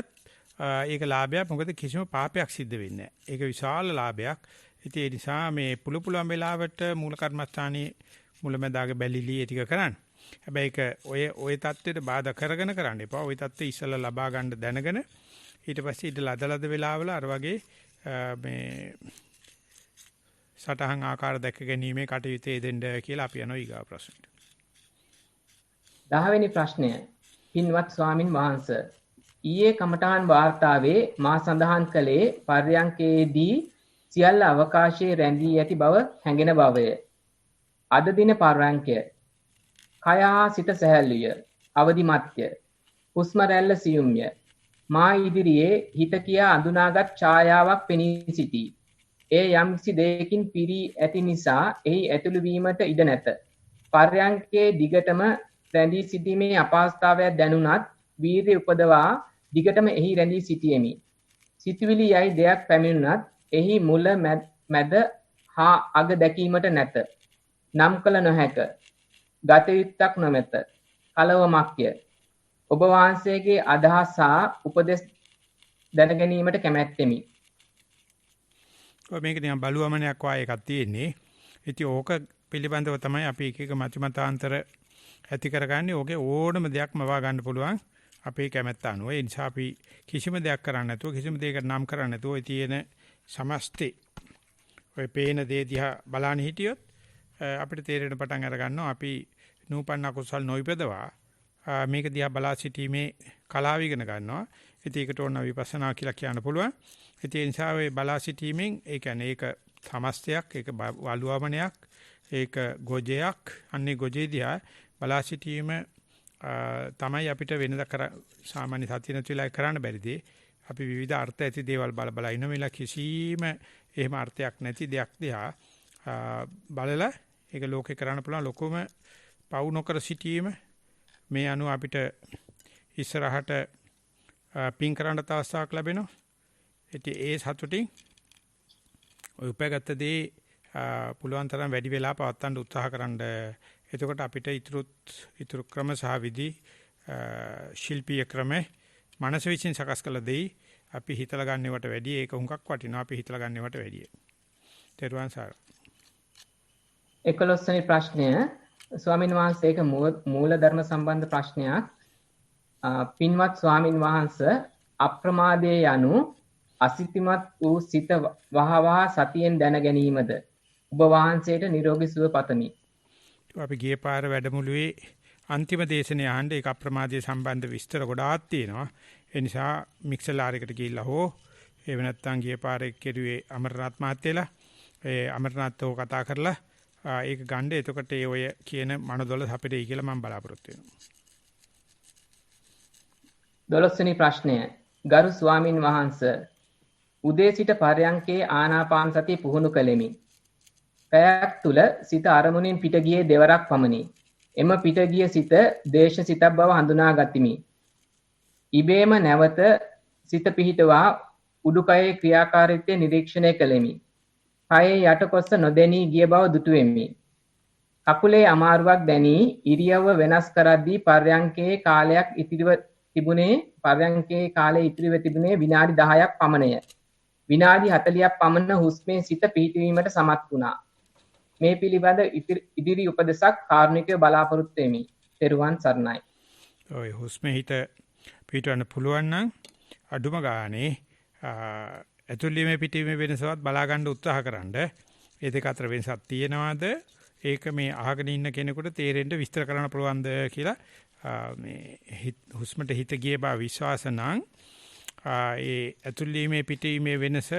ඒක ලාභයක්. මොකද කිසිම පාපයක් සිද්ධ වෙන්නේ නැහැ. ඒක විශාල ලාභයක්. ඉතින් ඒ නිසා මේ පුළුවන් වෙලාවට මූල කර්මස්ථානයේ මුලැමැදාගේ බැලිලි ඒ ටික කරන්න. හැබැයි ඒක ඔය தත්ත්වෙට බාධා කරගෙන කරන්න එපා. ওই தත්ත්වෙ ඉස්සලා ලබා ගන්න දැනගෙන ඊට පස්සේ ඊට ලදලද වෙලාවල අර වගේ මේ සටහන් ආකාර දැක ගැනීමේ කටයුත්තේ දෙන්න කියලා අපි යනවා ඊගා ප්‍රශ්නට. 10 වෙනි ප්‍රශ්නය. පින්වත් ස්වාමින් වහන්සේ, ඊයේ කමඨාන් වාර්තාවේ මා සඳහන් කළේ පර්යංකයේදී සියල්ල අවකාශයේ රැඳී ඇති බව හැඟෙන බවය. අද දින පරයන්කය. කය හා සිත සැහැල්ලුය. අවදිමත්ය. හුස්ම රැල්ල සියුම්ය. මා ඉදිරියේ හිත කියා අඳුනාගත් ඡායාවක් පෙනී සිටී. ඒ යම්කිසි දෙයකින් පිරී ඇති නිසා එහි ඇතුළු වීමට ඉඩ නැත. පර්යංකයේ දිගටම රැඳී සිටීමේ අපහසුතාවයක් දැනුණත් වීර්ය උපදවා දිගටම එහි රැඳී සිටියෙමි. සිතුවිලි යයි දෙයක් පැමිණුණත් එහි මුල මැද හා අග දැකීමට නැත. නම් කළ නොහැක. ගත යුත්තක් නොමැත. කලවමක්ය. ඔබ වහන්සේගේ අදහස් හා උපදෙස් දැන ගැනීමට කැමැත්තෙමි. ඔය මේක නිකන් බලුවමනයක් වාය එකක් තියෙන්නේ. ඉතින් ඕක පිළිබඳව තමයි අපි එක එක මතිමතාන්තර ඇති කරගන්නේ. ඕකේ ඕනම දෙයක් මවා ගන්න පුළුවන් අපේ කැමැත්ත අනුව. ඒ නිසා අපි කිසිම දෙයක් කරන්නේ නැතුව කිසිම දෙයකට නම් කරන්නේ නැතුව ඔය තියෙන සමස්තේ ඔය පේන දේ දිහා බලන්න හිටියොත් අපිට තේරෙන පටන් අර ගන්නවා අපි නූපන්න කුසල් නොයිපදවා මේක දිහා බලා සිටීමේ කලාව ඉගෙන ගන්නවා. ඉතින් ඒකට ඕන විපස්සනා කියලා කියන්න පුළුවන්. ඉතින් ඒ නිසා ඔය බලා සිටීමෙන් ඒ කියන්නේ ඒක සමස්තයක්, ඒක වලුවමනයක්, ඒක ගොජයක්, අන්නේ ගොජේ දිහා බලා සිටීම තමයි අපිට වෙනද සාමාන්‍ය සතිය නැතිලා කරන්න බැරිදී. අපි විවිධ අර්ථ ඇති දේවල් බල ඉන්න මෙලා කිසිම එහෙම අර්ථයක් නැති දෙයක් දිහා බලලා ඒක ලෝකේ කරන්න පුළුවන් ලොකුම පවු නොකර සිටීම මේ අනුව අපිට ඉස්සරහට පින් කරන්න අවස්ථාවක් ලැබෙනවා. ඉතින් ඒ සතුටින් ඔය උපයගත්ත දේ පුළුවන් තරම් වැඩි වෙලා පවත්වන්න උත්සාහ කරන්න. එතකොට අපිට ඉතුරු ක්‍රම සහ විදි ශිල්පීය ක්‍රම මනස විසින් සකස් කළ දෙයි අපි හිතලා ගන්නවට වැඩිය ඒක හුඟක් වටිනවා අපි හිතලා ගන්නවට වැඩිය. තෙරුවන් සරණයි. 11 වෙනි ප්‍රශ්නය ස්වාමින් වහන්සේක මූල ධර්ම සම්බන්ධ ප්‍රශ්නයක්. පින්වත් ස්වාමින් වහන්සේ අප්‍රමාදයේ යනු අසිතමත් වූ සිත වහවහ සතියෙන් දැන ගැනීමද? ඔබ වහන්සේට නිරෝගී සුව පතමි. අපි ගිය පාර වැඩමුළුවේ අන්තිම දේශනේ අහන්න ඒක අප්‍රමාදයේ සම්බන්ධ විස්තර ගොඩාක් තියෙනවා. ඒ නිසා මික්සලාරයකට ගිහිල්ලා හෝ එහෙම නැත්නම් ගිය පාරේ කෙරුවේ අමරනාත් මහත්තයලා ඒ අමරනාත්ව කතා කරලා ඒක ගන්න. එතකොට ඒ ඔය කියන මනදොල අපිටයි කියලා මම බලාපොරොත්තු වෙනවා. 12 වෙනි ප්‍රශ්නය. ගරු ස්වාමින් වහන්සේ උදේ සිට පරයන්කේ ආනාපාන සතිය පුහුණු කළෙමි. පැයක් තුල සිත අරමුණෙන් පිට ගියේ දෙවරක් පමණි. එම පිට ගිය සිත දේශ සිතක් බව හඳුනා ගතිමි. ඉබේම නැවත සිත පිහිටවා උඩුකයේ ක්‍රියාකාරීත්වය නිරීක්ෂණය කළෙමි. කයේ යටකොස්ස නොදැනී ගිය බව දුටුවෙමි. කකුලේ අමාරුවක් දැනී ඉරියව්ව වෙනස් කරද්දී පර්යංකයේ කාලය ඉතිරිව තිබුණේ විනාඩි 10ක් පමණය. විනාඩි 40ක් පමණ හුස්මේ සිත පිහිටවීමට සමත් වුණා. මේ පිළිබඳ ඉදිරි උපදේශක් කාරුණිකව බලාපොරොත්තු වෙමි. ත්වන් සරණයි. ඔය හුස්මේ හිත පිටවන්න පුළුවන් නම් අඩුම ගානේ ඇතුළීමේ පිටීමේ වෙනසවත් බලා ගන්න උත්සාහ කරන්න. ඒ දෙක අතර වෙනසක් තියෙනවද? ඒක මේ අහගෙන ඉන්න කෙනෙකුට තේරෙන්න විස්තර කරන්න පුළුවන්ද කියලා මේ හුස්මට හිත ගිය බව විශ්වාස නම් ඒ ඇතුළීමේ පිටීමේ වෙනස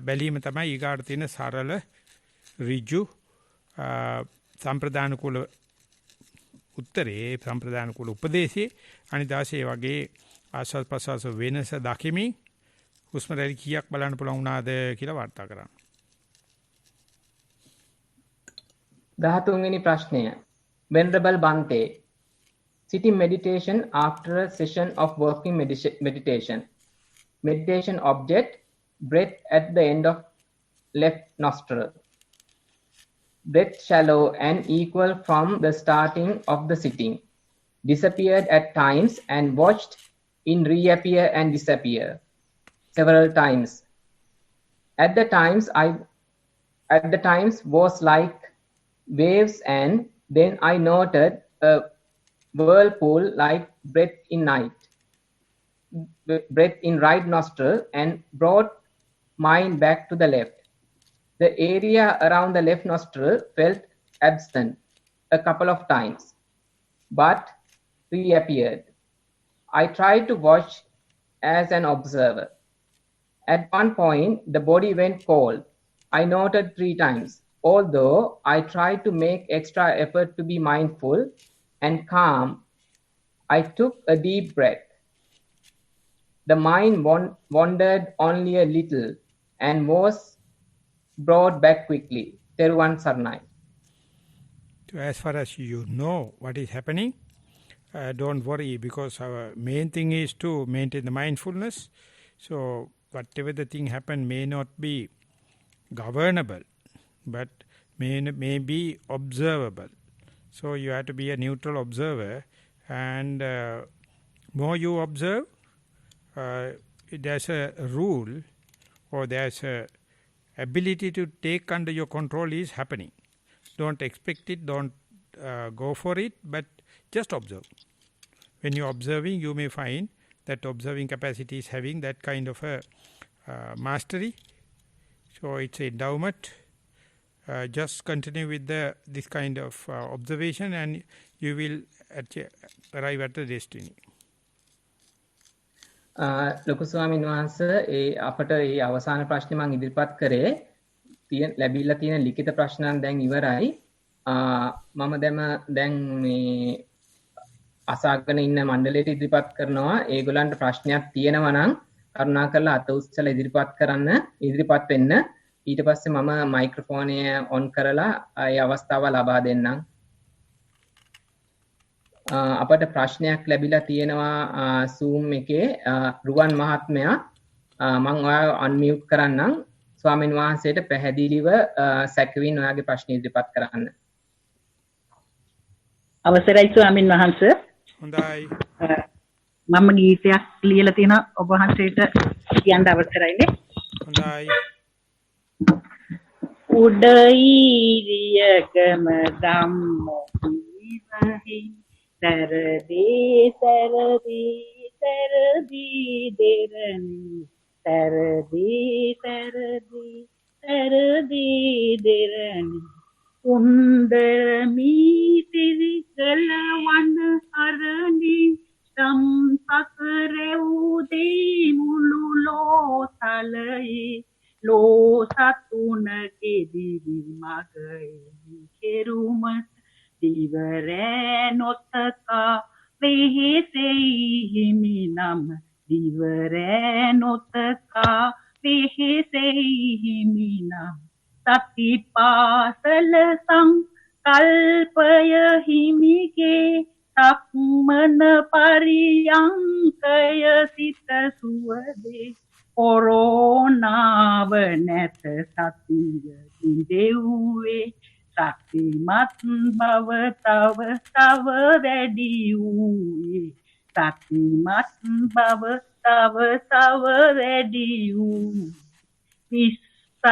බැලීම තමයි ඊගාට තියෙන සරල ඍජු සම්ප්‍රදාන කුල උත්තරේ සම්ප්‍රදාන කුල උපදේශී අනිදාසේ වගේ ආස්වාද ප්‍රසවාස වෙනස දකිමි හුස්ම රැලි කීයක් බලන්න පුළුවන් වුණාද කියලා වාර්තා කරන්න. 13 වෙනි ප්‍රශ්නය. Venerable Bante, sitting meditation after a session of working meditation. Meditation object, breath at the end of left nostril. Breath shallow and equal from the starting of the sitting. Disappeared at times and watched in reappear and disappear several times. At the times was like waves, and then I noted a whirlpool like breath in right nostril and brought mine back to the left. The area around the left nostril felt absent a couple of times, but reappeared. I tried to watch as an observer. At one point, the body went cold. I noted 3 times. Although I tried to make extra effort to be mindful and calm, I took a deep breath. The mind wandered only a little and was brought back quickly. Teruvan Saranai. As far as you know what is happening, don't worry, because our main thing is to maintain the mindfulness. So whatever the thing happen may not be governable, but may be observable. So you have to be a neutral observer, and more you observe, there's a rule or there's a ability to take under your control is happening. Don't expect it, don't go for it, but just observe. When you're observing, you may find that observing capacity is having that kind of a mastery. So it's an endowment. Just continue with this kind of observation and you will arrive at the destiny. ලොකු ස්වාමීන් වහන්සේ අපට මේ අවසාන ප්‍රශ්නේ මම ඉදිරිපත් කරේ ලැබිලා තියෙන ලිඛිත ප්‍රශ්නන් දැන් ඉවරයි. මම දැන් මේ අසාගෙන ඉන්න මණ්ඩලයට ඉදිරිපත් කරනවා. ඒගොල්ලන්ට ප්‍රශ්නයක් තියෙනවා නම් කරුණාකරලා අත උස්සලා ඉදිරිපත් වෙන්න. ඊට පස්සේ මම මයික්‍රොෆෝනය ඔන් කරලා ඒ අවස්ථාව ලබා දෙන්නම්. අපට ප්‍රශ්නයක් ලැබිලා තියෙනවා Zoom එකේ රුවන් මහත්මයා. මම ඔයාව අන්මියුට් කරන්නම්. ස්වාමීන් වහන්සේට පැහැදිලිව සැකවින් ඔයාගේ ප්‍රශ්න ඉදිරිපත් කරන්න. අවසරයි ස්වාමීන් වහන්සේ. හොඳයි. මම ගීතයක් ලියලා තියෙන ඔබ වහන්සේට කියන්න අවසරයිනේ. හොඳයි. උඩීරියකම ධම්මෝ විවහි සරදී දෙරණි උන්දරමි තිරිකල වන අරණි සම්පකරෙව්දී මුළු ලෝසලයි ලෝසතුනකෙ දිවි මගයි කෙරුමට දිවරෑ නොතකා වෙහෙසෙයි හිමි නම් දිවරෑ නොතකා වෙහෙසෙයි හිමි නම් සතිපාසල සංකල්පය හිමිගේ සක්මන පරියංකය සිත සුවදේ කොරෝනාව නැත සතිය දිදෙව්වේ සතිමත් බව තව වැඩි වූයේ සතිමත් බව තව වැඩි වූ 20ට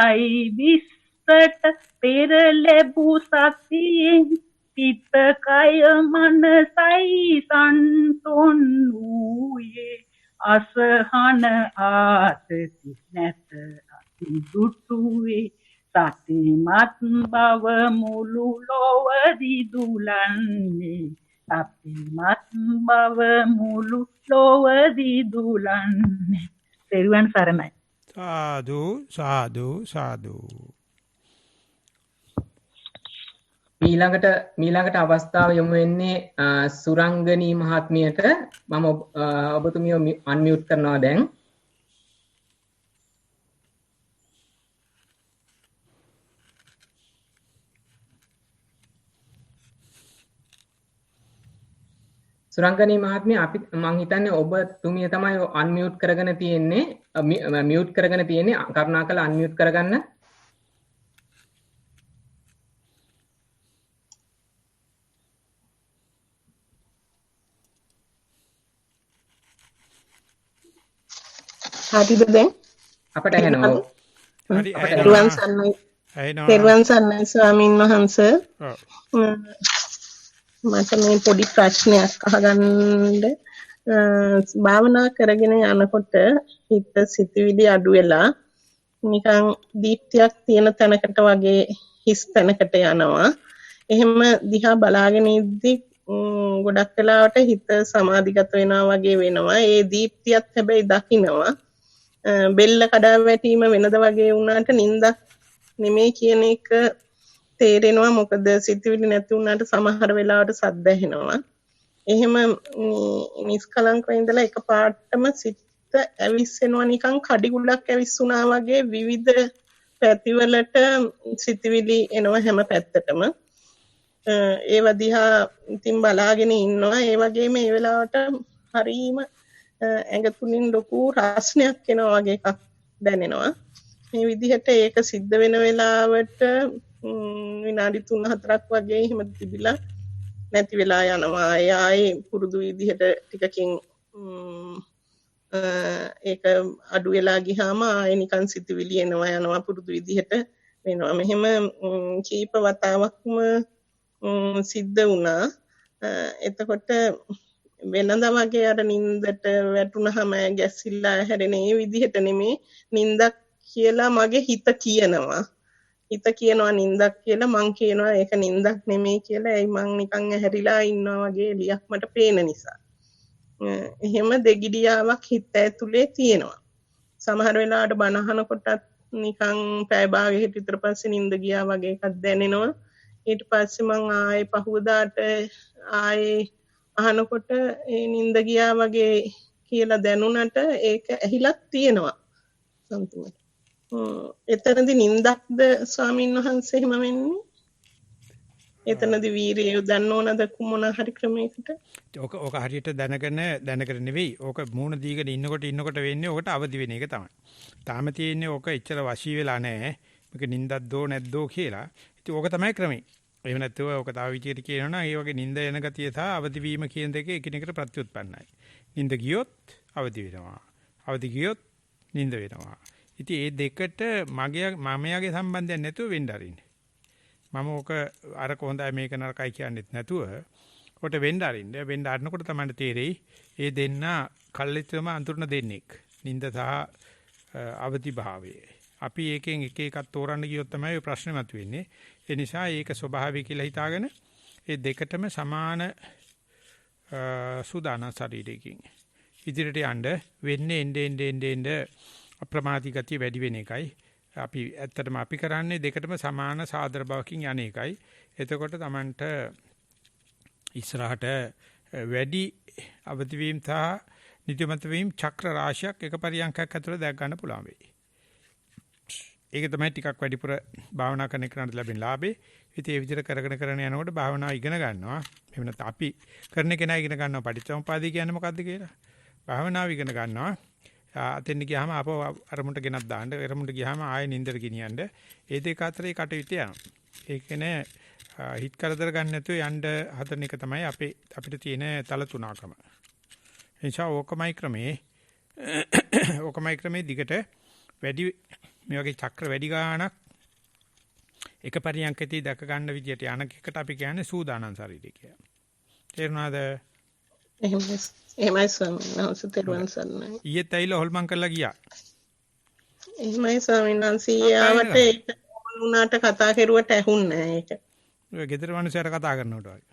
පෙර ලැබූ සතියෙන් සිත කය මනසයි සන්තොන් වූයේ අසහන ආතති නැත අතිදුටුවේ සතිමත් බව මුළු ලොව දිදුලන්නේ සතිමත් බව මුළු ලොව දිදුලන්නේ. තෙරුවන් සරණයි. සාදු සාදු සාදු. මීළඟට අවස්ථාව යොමු වෙන්නේ සුරංගනී මහත්මියට. මම ඔබතුමිය අන්මියුට් කරනවා දැන්. සුරංගනී මහත්මිය මං හිතන්නේ ඔබතුමිය තමයි අන්මියුට් කරගෙන තියෙන්නේ. මියුට් කරගෙන තියෙන්නේ. කරුණාකරලා අන්මියුට් කරගන්න. හරිද දැන්? අපට ඇහෙනවා. හරි. තෙරුවන් සරණයි ස්වාමීන් වහන්සේ. මට මේ පොඩි ප්‍රශ්නයක් අහගන්න. භාවනා කරගෙන යනකොට හිත සිතුවිලි අඩු වෙලා නිකන් දීප්තියක් තියෙන තැනකට වගේ හිස් තැනකට යනවා. එහෙම දිහා බලාගෙන ඉද්දි ගොඩක් වෙලාවට හිත සමාධිගත වෙනවා වගේ වෙනවා. ඒ දීප්තියත් හැබැයි දකින්නවා. බෙල්ල කඩා වැටීම වෙනද වගේ වුණාට නිින්දක් නෙමෙයි කියන එක තේරෙනවා. මොකද සිතුවිලි නැති වුණාට සමහර වෙලාවට සද්ද ඇහෙනවා. එහෙම නිස්කලංකව ඉඳලා එකපාරටම සිත ඇවිස්සෙනවා නිකන් කඩිගුලක් ඇවිස්සුනා වගේ විවිධ පැතිවලට සිතුවිලි එනවා හැම පැත්තටම. ඒව දිහා ඉතින් බලාගෙන ඉන්නවා. ඒ වගේම ඒ වෙලාවට හරීම ඇඟ තුලින් ලොකු රස්නයක් එනවා වගේ එකක් දැනෙනවා. මේ විදිහට ඒක සිද්ධ වෙන වෙලාවට විනාඩි 3-4ක් වගේ එහෙම තිබිලා නැති වෙලා යනවා. ආයේ පුරුදු විදිහට ටිකකින් ඒක අඩු වෙලා ගියාම ආයේ නිකන් සිතුවිලි එනවා යනවා පුරුදු විදිහට වෙනවා. මෙහෙම කීප වතාවක්ම සිද්ධ වුණා. එතකොට වෙනද වගේ අර නින්දට වැටුනහම ගැස්සිලා හැරෙන ඒ විදිහට නෙමේ නින්දක් කියලා මගේ හිත කියනවා. හිත කියනවා නින්දක් කියලා මං කියනවා ඒක නින්දක් නෙමෙයි කියලා. ඒයි මං නිකන් ඇහැරිලා ඉන්නවා වගේ එලියක් මට පේන නිසා. එහෙම දෙගිඩියාවක් හිත ඇතුලේ තියෙනවා. සමහර වෙලාවට බන අහනකොටත් නිකන් පැය භාගයකට විතර පස්සේ නින්ද ගියා වගේ එකක් දැනෙනවා. ඊට පස්සේ මං ආයේ පහුවදාට ආයේ අහනකොට ඒ නින්ද ගියා වගේ කියලා දැනුණට ඒක ඇහිලක් තියෙනවා සම්පූර්ණ. එතනදී නින්දක්ද ස්වාමීන් වහන්සේ එහෙම වෙන්නේ? එතනදී වීරිය යොදන්න ඕනද මොන හරි ක්‍රමයකට? ඕක හරියට දැනගෙන නෙවෙයි. ඕක මූණ දීගෙන ඉන්නකොට වෙන්නේ ඕකට අවදි වෙන එක තමයි. තාම තියෙන්නේ ඕක එච්චර වශී වෙලා නැහැ. මේක නින්දක්දෝ නැද්දෝ කියලා. ඉතින් ඕක තමයි ක්‍රමේ. එහෙම නැත්නම් ඕක තව විදියට කියනවනම් ඒ වගේ නින්ද එන ගතිය සහ අවදි වීම කියන දෙක එකිනෙකට ප්‍රත්‍යুৎපන්නයි. නින්ද ගියොත් අවදි වෙනවා. අවදි ගියොත් නින්ද වෙනවා. ඉතින් මේ දෙකට මමයාගේ සම්බන්ධයක් නැතුව වෙන්න අරින්නේ. මම ඕක අර කොහොඳයි මේක නරකයි කියන්නෙත් නැතුව කොට වෙන්න අරින්න. වෙන්න අරනකොට තමයි තේරෙයි ඒ දෙන්න කල්ලිතම අඳුරන දෙන්නෙක්. නින්ද සහ අවදි භාවයේ. අපි එකෙන් එක එකක් තෝරන්න ගියොත් තමයි ඔය ප්‍රශ්නේ මතුවෙන්නේ. ඒ නිසා ඒක ස්වභාවික කියලා හිතාගෙන ඒ දෙකටම සමාන සුදාන ශරීරයකින් ඉදිරියට යන්න වෙන්නේ එන්නේ අප්‍රමාදී ගතිය වැඩි වෙන එකයි. අපි ඇත්තටම අපි කරන්නේ දෙකටම සමාන සාදර බවකින් යන එකයි. එතකොට Tamanට ඉස්සරහට වැඩි අවදි වීම සහ නිදිමත වීම චක්‍ර රාශියක් එක පරියන්කයක් ඇතුළත දැක් ගන්න පුළුවන් වෙයි. ඒක තමයි ටිකක් වැඩිපුර භාවනා කරන එකට ලැබෙන ලාභේ. ඉතින් ඒ විදිහට කරගෙන යනකොට භාවනාව ඉගෙන ගන්නවා. එහෙම නැත්නම් අපි කරන කෙනා ඉගෙන ගන්නවා පටිච්චසමුපාදය කියන්නේ මොකද්ද කියලා. භාවනාව ඉගෙන ගන්නවා. අතෙන් ගියාම ආපහු අරමුණට ගෙනත් දාන්න. අරමුණට ගියාම ආයෙ නින්දට ගෙනියන්න. ඒ දෙක අතරේ කටයුතු යනවා. ඒකනේ හිත කරදර ගන්න නැතුව යන්න හදන එක තමයි අපිට තියෙන තල තුනකම. එනිසා ඕකමයි ක්‍රමේ දිගට වැඩි මේ වගේ චක්‍ර වැඩි ගාණක් එක පරියන්කදී දැක ගන්න විදියට යන එකට අපි කියන්නේ සූදානම් ශරීරය කියලා. තේරුණාද? එහෙමයි ස්වාමීන් වහන්සේ තෙරුවන් සරණයි. ඊයේත් ඇවිල්ලා හොල්මන් කරලා ගියා. එහෙමයි ස්වාමීන් වහන්සේ ආවට ඒක වුණාට කතා කරුවට ඇහුන්නේ නැහැ ඒක. ඔය ගෙදර මිනිස්සුන්ට කතා කරනකොට වගේ.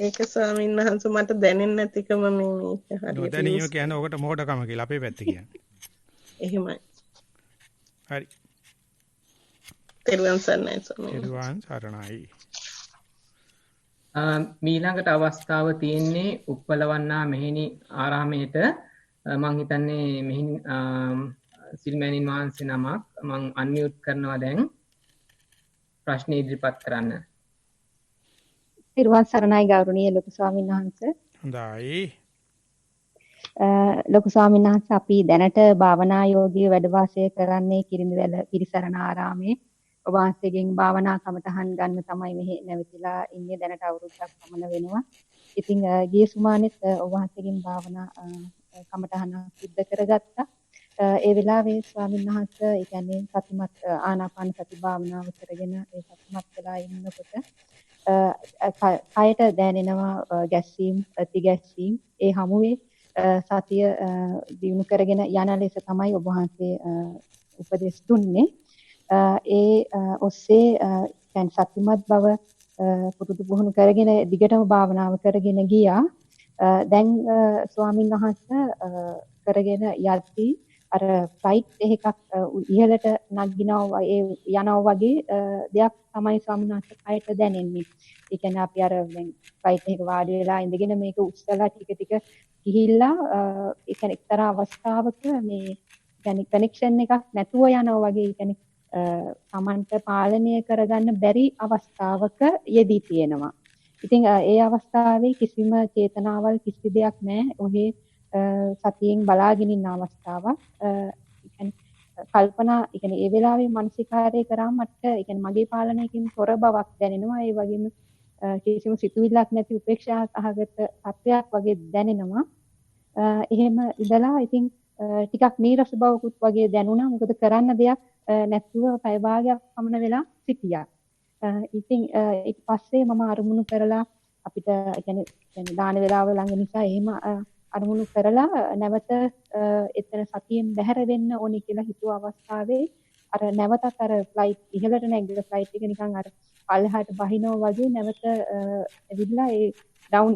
ඒක ස්වාමීන් වහන්සේ මට දැනෙන්නේ නැතිකම මේක හරියට. නොදැනීම කියන්නේ ඔකට මොඩකම කියලා අපේ පැත්තේ කියන්නේ. එහෙමයි. හරි. තෙරුවන් සරණයි ස්වාමීන්. තෙරුවන් සරණයි. මීළඟට අවස්ථාව තියෙන්නේ උප්පලවන්නා මෙහෙණි ආරාමයේට මම හිතන්නේ මෙහෙණි සිල්මෑණින් වහන්සේ නමක් මම අන්මියුට් කරනවා දැන් ප්‍රශ්න ඉදිරිපත් කරන්න. තිරුවන් සරණයි ගෞරවනීය ලොකු ස්වාමීන් වහන්සේ. හොඳයි. ලොකු ස්වාමීන් වහන්සේ අපි දැනට භාවනා යෝගී වැඩ වාසය කරන්නේ කිරිඳිවැල පිරිසරණ ආරාමේ. ඔබ වහන්සේගෙන් භාවනා කමටහන් ගන්න තමයි මෙහි නැවතිලා ඉන්නේ දැනට අවුරුද්දක් පමණ වෙනවා. ඉතින් ගිය සුමානෙත් ඔබ වහන්සේගෙන් භාවනා කමටහන සිද්ධ කරගත්තා. ඒ වෙලාවේ ස්වාමීන් වහන්සේ ඒ කියන්නේ සතිමත් ආනාපාන සති භාවනාව කරගෙන ඒ සතිමත් වෙලා ඉන්නකොට කයට දැනෙනවා ගැස්සීම් ප්‍රතිගැස්සීම් ඒ හමුවේ සතිය දිනු කරගෙන යන ලෙස තමයි ඔබ වහන්සේ උපදෙස් දුන්නේ. ඒ ඔස්සේ දැන් සතිමත් බව පුරුදු පුහුණු කරගෙන දිගටම භාවනාව කරගෙන ගියා. දැන් ස්වාමීන් වහන්සේ කරගෙන යද්දී අර ෆ්ලයිට් එකක් ඉහළට නගිනවා යනවා වගේ දෙයක් තමයි ස්වාමීන් වහන්සේ කයට දැනෙන්නේ. ඒ කියන්නේ අපි අර දැන් ෆ්ලයිට් එක වාඩි වෙලා ඉඳගෙන මේක උස්සලා ටික ටික ගිහිල්ලා ඒ කියන්නේ එක්තරා අවස්ථාවක මේ يعني කනෙක්ෂන් එකක් නැතුව යනවා වගේ يعني සමන්ත පාලනය කරගන්න බැරි අවස්ථාවක යෙදී තියෙනවා. ඉතින් ඒ අවස්ථාවේ කිසිම චේතනාවල් කිසි දෙයක් නැහැ. ඔහේ සතියෙන් බලාගෙන ඉන්න අවස්ථාවක්. කල්පනා ඒ වෙලාවේ මානසිකාරය කරාම මට මගේ පාලනයකින් තොර බවක් දැනෙනවා. ඒ වගේම කිසිම සිතුවිල්ලක් නැති උපේක්ෂා සහගත තත්වයක් වගේ දැනෙනවා. එහෙම ඉඳලා ඉතින් ටිකක් නීරස බවකුත් වගේ දැනුණා. මොකද කරන්න දෙයක් නැතුව පැය භාගයක් පමණ වෙලා සිටියා. ඉතින් ඊට පස්සේ මම අරමුණු කරලා අපිට කියන්නේ දාන වේලාව ළඟ නිසා එහෙම අරමුණු කරලා නැවත එතන සතියෙන් බැහැර වෙන්න ඕනි කියලා හිතුව අවස්ථාවේ අර නැවතත් අර ෆ්ලයිට් ඉහළට නැගිට ෆ්ලයිට් එක නිකන් අර පල්ලෙහාට බහිනවා වගේ නැවත ඇවිල්ලා ඒ ඩවුන්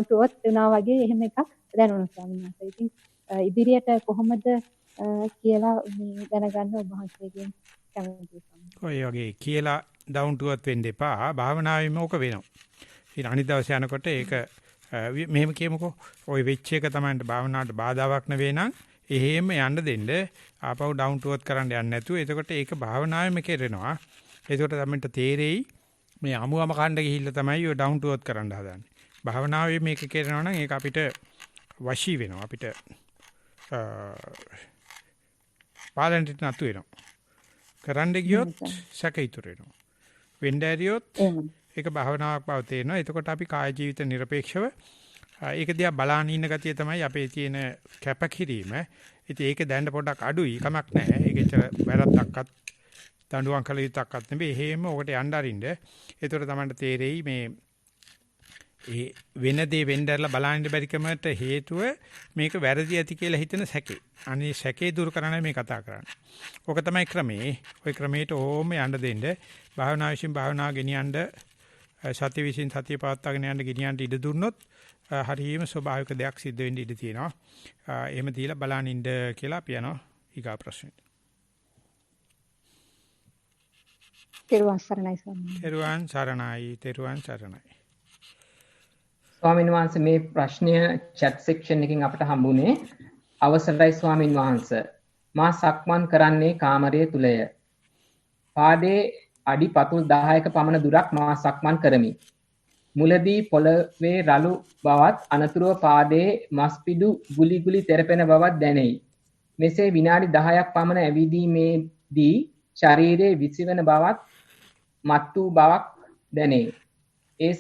ටු අර්ත් වෙනවා වගේ එහෙම එකක් දැනුණා ස්වාමීන් වහන්සේ. ඉතින් ඉදිරියට කොහොමද කියලා මේ දැනගන්න ඔබ වහන්සේගෙන් කැමතියි. ඔය වගේ කියලා ඩවුන් ටු අර්ත් වෙන්න එපා. භාවනාවෙම ඕක වෙනවා. ඊට අනිත් දවසේ යනකොට ඒක මෙහෙම කියමුකෝ. ওই වෙච්ච එක තමයි භාවනාවට බාධාවක් නෙවෙයි නම් එහෙම යන්න දෙන්න. ආපහු ඩවුන් ටු අර්ත් කරන්න යන්නේ නැතුව. එතකොට ඒක භාවනාවෙම කෙරෙනවා. එතකොට තමයි තේරෙයි මේ අමුවම කණ්ඩ ගිහිල්ලා තමයි ඔය ඩවුන් ටු අර්ත් කරන්න හදන්නේ. භාවනාවේ මේක කෙරෙනවා නම් ඒක අපිට වශී වෙනවා. අපිට පාලනට නතු වෙනවා. කරන්න ගියොත් සැක ඉතුරු වෙනවා. වෙන්න ඇරියොත් ඒක භාවනාවක් බව තේරෙනවා. එතකොට අපි කාය ජීවිත নিরপেক্ষව ඒක දිහා බලාගෙන ඉන්න ගතිය තමයි අපේ තියෙන කැපකිරීම. ඉතින් ඒක දැන්න පොඩ්ඩක් අඩුයි. කමක් නැහැ. ඒක ඇතර වැරද්දක්වත් දඬුවම් කළ යුතුක්වත් නෙවෙයි. එහෙම ඔකට යන්න අරින්න. එතකොට තමයි තේරෙයි මේ ඒ වෙන දේ වෙන්නදලා බලන්න බැරිකමට හේතුව මේක වැරදි ඇති කියලා හිතන සැකේ. අනේ සැකේ දුරු කරන්නයි මේ කතා කරන්නේ. ඕක තමයි ක්‍රමේ. ওই ක්‍රමයට ඕම යන්න දෙන්න. භාවනා විශ්ින් භාවනා ගෙනියන්න සතිය විශ්ින් සතිය පවත්වාගෙන යන්න ගෙනියන්න ඉඩ දුන්නොත් හරියම ස්වභාවික දෙයක් සිද්ධ වෙන්න ඉඩ තියෙනවා. එහෙම දීලා බලන්න ඉන්න කියලා අපි යනවා ඊගා ප්‍රශ්නෙට. තෙරුවන් සරණයි ස්වාමීනි. තෙරුවන් සරණයි. තෙරුවන් සරණයි. ස්වාමීන් වහන්සේ මේ ප්‍රශ්නය chat section එකකින් අපට හම්බුනේ. අවසරයි ස්වාමීන් වහන්සේ. මා සක්මන් කරන්නේ කාමරයේ තුලය. පාදයේ අඩි පතුල් 10ක පමණ දුරක් මා සක්මන් කරමි. මුලදී පොළවේ රළු බවත් අනතුරුව පාදයේ මස්පිඩු ගුලි ගුලි තෙරපෙන බවත් දැනෙයි. මෙසේ විනාඩි 10ක් පමණ ඇවිදීමේදී ශරීරයේ විසිවන බවත් මත් වූ බවක් දැනේ. ඒ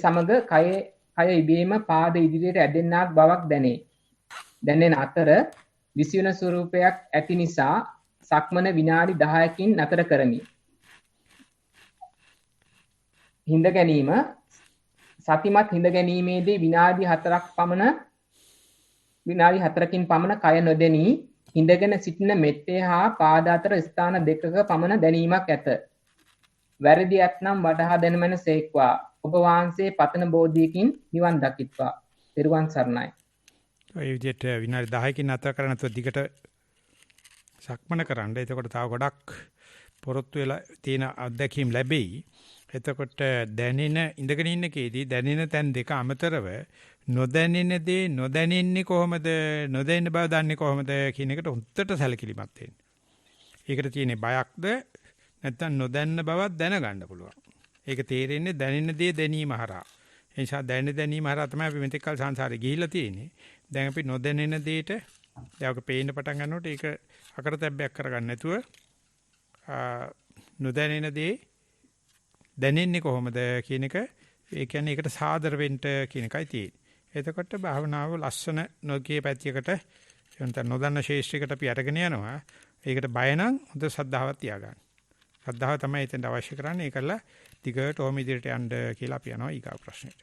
සමග කය ඉබේම පාද ඉදිරියට ඇදෙන්නාක් බවක් දැනේ. දැනෙන අතර විසිවන ස්වරූපයක් ඇති නිසා සක්මන විනාඩි 10කින් නතර කරමි. සතිමත් හිඳ ගැනීමේදී විනාඩි 4කින් පමණ කය නොදෙනී හිඳගෙන සිටින මෙත්තේ හා පාද අතර ස්ථාන දෙකක පමණ දැනීමක් ඇත. වැරදි ඇතනම් වටහා දැනමන සේක්වා. ඔබ වහන්සේ පතන බෝධියකින් නිවන් දකිත්වා. තෙරුවන් සරණයි. ඔය විදිහට විනාඩි 10කින් නතර කරලා නැතුව දිගට සක්මන කරන්න. එතකොට තව ගොඩක් පොරොත්තු වෙලා තියෙන අත්දැකීම් ලැබෙයි. එතකොට දැනෙන ඉඳගෙන ඉන්න කේදී දැනෙන තැන් දෙක අමතරව නොදැනෙන දේ නොදැනෙන්නේ කොහොමද නොදැනෙන බව දන්නේ කොහොමද කියන එකට උත්තර සැලකිලිමත් වෙන්න. ඒකට තියෙන්නේ බයක්ද නැත්නම් නොදැන්න බවක් දැනගන්න පුළුවන්. ඒක තේරෙන්නේ දැනෙන දේ දැනීම හරහා. ඒ නිසා දැනීම හරහා තමයි අපි මෙතෙක් කල සංසාරේ ගිහිල්ලා තියෙන්නේ. දැන් අපි නොදැනෙන දෙයට දැන් පේන්න පටන් ගන්නකොට ඒක අකරතැබ්බයක් කරගන්න නැතුව නොදැනෙන දේ දැනෙන්නේ කොහොමද කියන එක ඒ කියන්නේ ඒකට සාදර වෙන්න කියන එකයි තියෙන්නේ. එතකොට භාවනාව ලස්සන නොකිය පැතියකට එතන නොදන්න ශේෂ්ත්‍රයකට අපි අරගෙන යනවා. ඒකට බය නම් හොඳ ශ්‍රද්ධාවක් තියාගන්න. ශ්‍රද්ධාව තමයි එතෙන්ට අවශ්‍ය කරන්නේ. ඒකලා දිගට ඕම ඉදිරියට යන්න කියලා අපි යනවා ඊගා ප්‍රශ්නෙට.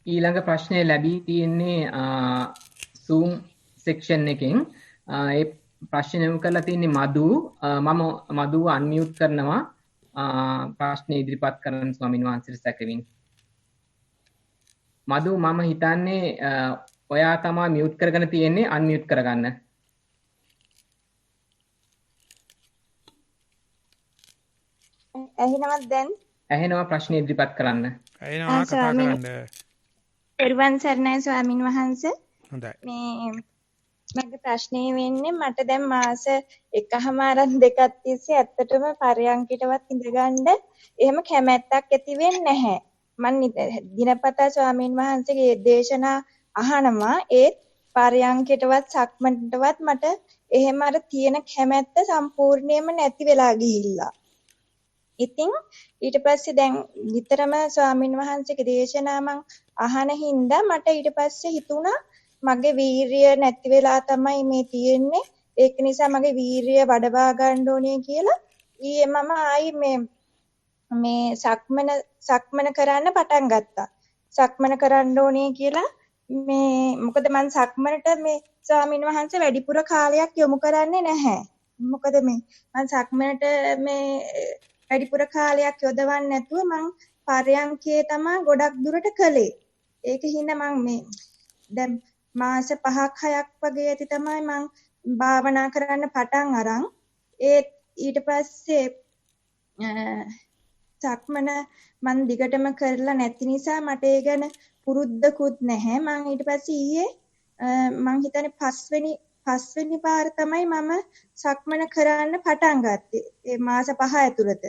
ඊළඟ ප්‍රශ්නය ලැබී තියෙන්නේ Zoom section එකෙන්. ඒ ප්‍රශ්න යොමු කරලා තියෙන්නේ මදු. මම මදුව අන්මියුට් කරනවා. ප්‍රශ්න ඉදිරිපත් කරන්න ස්වාමීන් වහන්සේට සැකවින්. මදු මම හිතන්නේ ඔයා තමයි මියුට් කරගෙන තියෙන්නේ අන්මියුට් කරගන්න. ඇහෙනවද දැන්? ඇහෙනවා ප්‍රශ්න ඉදිරිපත් කරන්න. ඇහෙනවා කතා කරන්න. පෙරවන් සරණයි ස්වාමින් වහන්සේ. හොඳයි. මගේ ප්‍රශ්නේ වෙන්නේ මට දැන් මාස 1මාරක් දෙකක් තිස්සේ ඇත්තටම පරයන්කිටවත් ඉඳගන්න එහෙම කැමැත්තක් ඇති වෙන්නේ නැහැ. මම දිනපතා ස්වාමින් වහන්සේගේ දේශනා අහනවා ඒත් පරයන්කිටවත් සක්මන්ටවත් මට එහෙම අර තියෙන කැමැත්ත සම්පූර්ණයෙන්ම නැති වෙලා ගිහිල්ලා. ඉතින් ඊට පස්සේ දැන් විතරම ස්වාමින් වහන්සේගේ දේශනා මං අහන හින්දා මට ඊට පස්සේ හිතුණා මගේ වීරිය නැති වෙලා තමයි මේ තියෙන්නේ. ඒක නිසා මගේ වීරිය වඩවා ගන්න ඕනේ කියලා ඊයේ මම ආයි මේ සක්මන කරන්න පටන් ගත්තා. සක්මන කරන්න ඕනේ කියලා මොකද මං සක්මනට මේ ස්වාමින් වහන්සේ වැඩිපුර කාලයක් යොමු කරන්නේ නැහැ. මොකද මං සක්මනට වැඩිපුර කාලයක් යොදවන්නේ නැතුව මං පරයන්කේ තමයි ගොඩක් දුරට කළේ. ඒක හින්දා මං දැන් මාස 5ක් 6ක් වගේ ඇති තමයි මං භාවනා කරන්න පටන් අරන් ඊට පස්සේ සක්මන මං දිගටම කරලා නැති නිසා මට ඒ ගැන පුරුද්දකුත් නැහැ. මං ඊට පස්සේ ඊයේ මං හිතන්නේ පස්වෙනි පාර තමයි මම සක්මන කරන්න පටන් ගත්තේ. ඒ මාස 5 ඇතුළත.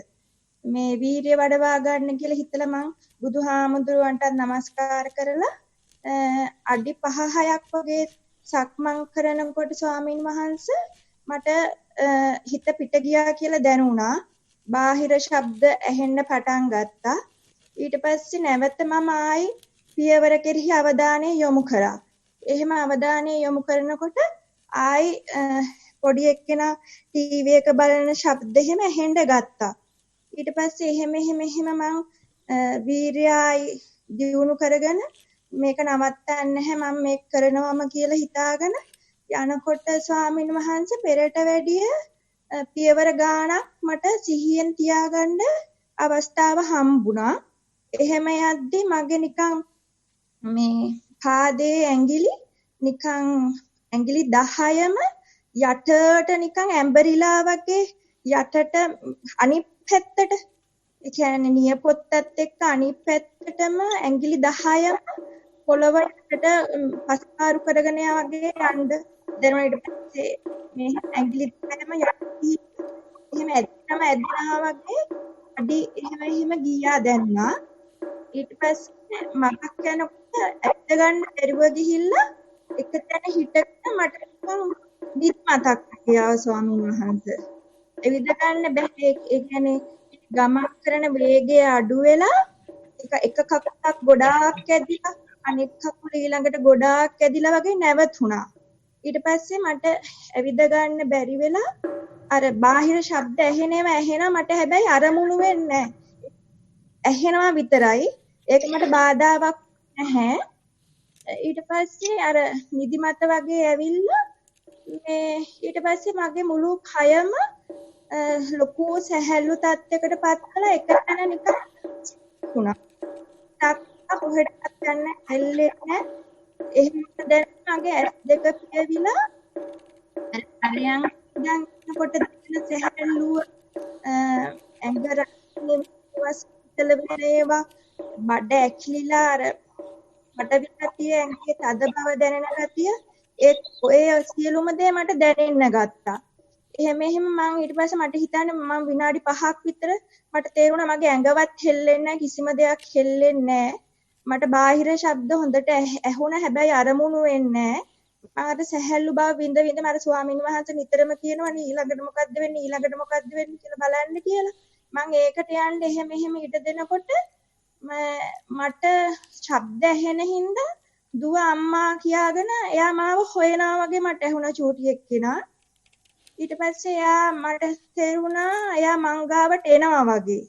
මේ වීර්ය වඩවා ගන්න කියලා හිතලා මං බුදුහාමුදුරුවන්ට නමස්කාර කරලා අඩි 5-6ක් වගේ සක්මන් කරනකොට ස්වාමින් වහන්සේ මට හිත පිට ගියා කියලා දැනුණා. බාහිර ශබ්ද ඇහෙන්න පටන් ගත්තා. ඊට පස්සේ නැවත මම ආයි පියවර කෙරෙහි අවධානය යොමු කරා. එහෙම අවධානය යොමු කරනකොට ආයි පොඩි එක්කෙනා ටීවී එක බලන ශබ්ද එහෙම ඇහෙන්න ගත්තා. ඊට පස්සේ එහෙම මම වීර්යයි දියුණු කරගෙන මේක නවත්තන්න නැහැ මම මේක කරනවම කියලා හිතාගෙන යනකොට ස්වාමින් වහන්සේ පෙරට වැඩිය පියවර ගාණක් මට සිහියෙන් තියාගන්න අවස්ථාව හම්බුණා. එහෙම යද්දී මගේ නිකන් මේ පාදයේ ඇඟිලි 10ම යටට නිකන් ඇඹරිලා වගේ යටට අනිත් පැත්තට ඒ කියන්නේ නියපොත්තත් එක්ක අනිත් පැත්තටම ඇඟිලි 10ම පොළවට පස්කාරු කරගෙන වගේ යන්න දැනුණා. ඊට පස්සේ මේ ඇඟිලි 10ම යටි එහෙම ඇදිනවා වගේ අඩි එහෙම ගියා දැනුණා. ඊට පස්සේ මතක් යනකොට ඇත්ත ගන්න බැරිව ගිහිල්ලා එක තැන හිටගෙන මට නිත් මතක් ගියා ස්වාමීන් වහන්සේ. එවිද ගන්න බැහැ. ඒ කියන්නේ ගමන් කරන වේගය අඩු වෙලා එක කකුලක් ගොඩාක් ඇදිලා අනෙක් කකුල ඊළඟට ගොඩාක් ඇදිලා වගේ නැවතුණා. ඊට පස්සේ මට ඇවිද ගන්න බැරි වෙලා අර බාහිර ශබ්ද ඇහෙනවා මට හැබැයි අරමුණු වෙන්නේ ඇහෙනවා විතරයි. ඒක මට බාධාවක් නැහැ. ඊට පස්සේ අර නිදිමත වගේ ඇවිල්ලා ඊට පස්සේ මගේ මුළු කයම ලොකු සැහැල්ලු තත්යකටපත් කළා. එක තැන නිකන් වුණා. තාත්තා කොහෙටවත් යන්න ඇල්ලේ නැහැ. එහෙම දැන් මගේ ඇස් දෙක පියවිලා අරයන් කොට දෙන සැහැල්ලුව ඇඟරස් තලවේවා බඩ ඇකිලිලා අර මට විකතිය ඇඟේ තද බව දැනෙන ගතිය ඔය සියලුම දේ මට දැනෙන්න ගත්තා. එහෙම මම ඊට පස්සේ මට හිතන්නේ මම විනාඩි 5ක් විතර මට තේරුණා මගේ ඇඟවත් හෙල්ලෙන්නේ නැහැ, කිසිම දෙයක් හෙල්ලෙන්නේ නැහැ. මට බාහිර ශබ්ද හොඳට ඇහුණා හැබැයි අරමුණු වෙන්නේ නැහැ. අර සැහැල්ලු බව විඳ මර ස්වාමීන් වහන්සේ නිතරම කියනවා ඊළඟට මොකද්ද වෙන්නේ කියලා බලන්න කියලා. මම ඒකට යන්න එහෙම ඉඩ දෙනකොට මට ශබ්ද ඇහෙන හින්දා දුව අම්මා කියාගෙන එයා මාව හොයනවා වගේ මට ඇහුණා චූටි එක්කෙනා. ඊට පස්සේ එයා මට තේරුණා එයා මං ගාවට එනවා වගේ.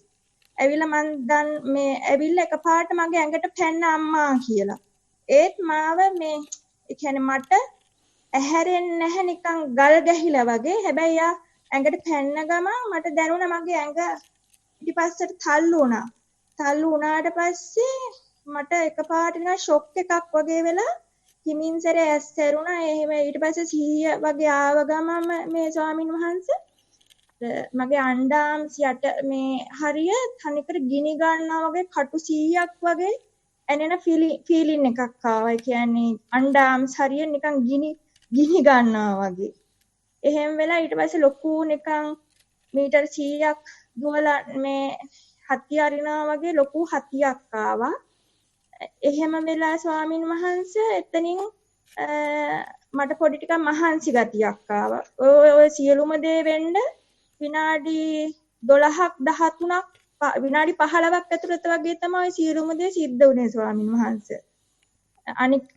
ඇවිල්ලා මං දැන් මේ ඇවිල්ලා එකපාරට මගේ ඇඟට පැන්න අම්මා කියලා. ඒත් මාව මේ ඒ කියන්නේ මට ඇහැරෙන්නේ නැහැ නිකන් ගල් ගැහිලා වගේ. හැබැයි එයා ඇඟට පැන්න ගමන් මට දැනුණා මගේ ඇඟ ඊට පස්සට තල්ලු වුණා. තල්ලු වුණාට පස්සේ මට එකපාරට නිකන් ෂොක් එකක් වගේ වෙලා හිමින් සැරේ ඇස් ඇරුණා. එහෙම ඊට පස්සේ සිහිය වගේ ආව ගමම මේ ස්වාමින් වහන්සේ මගේ අණ්ඩාම් යට මේ හරිය තනිකර ගිනි ගන්නවා වගේ කටු 100ක් වගේ එනෙන ෆීලින් එකක් ආවා. ඒ කියන්නේ අණ්ඩාම් හරිය නිකන් ගිනි ගන්නවා වගේ. එහෙම වෙලා ඊට පස්සේ ලොකු නිකන් මීටර් 100ක් දුවලා මේ හතිය අරිනවා වගේ ලොකු හතියක් ආවා. එහෙම වෙලා ස්වාමින් වහන්සේ එතනින් මට පොඩි ටිකක් මහන්සි ගතියක් ආවා. ඔය සියලුම දේ වෙන්න විනාඩි 12ක් 13ක් විනාඩි 15ක් ඇතුළත වගේ තමයි සියලුම දේ සිද්ධ වුණේ ස්වාමින් වහන්සේ.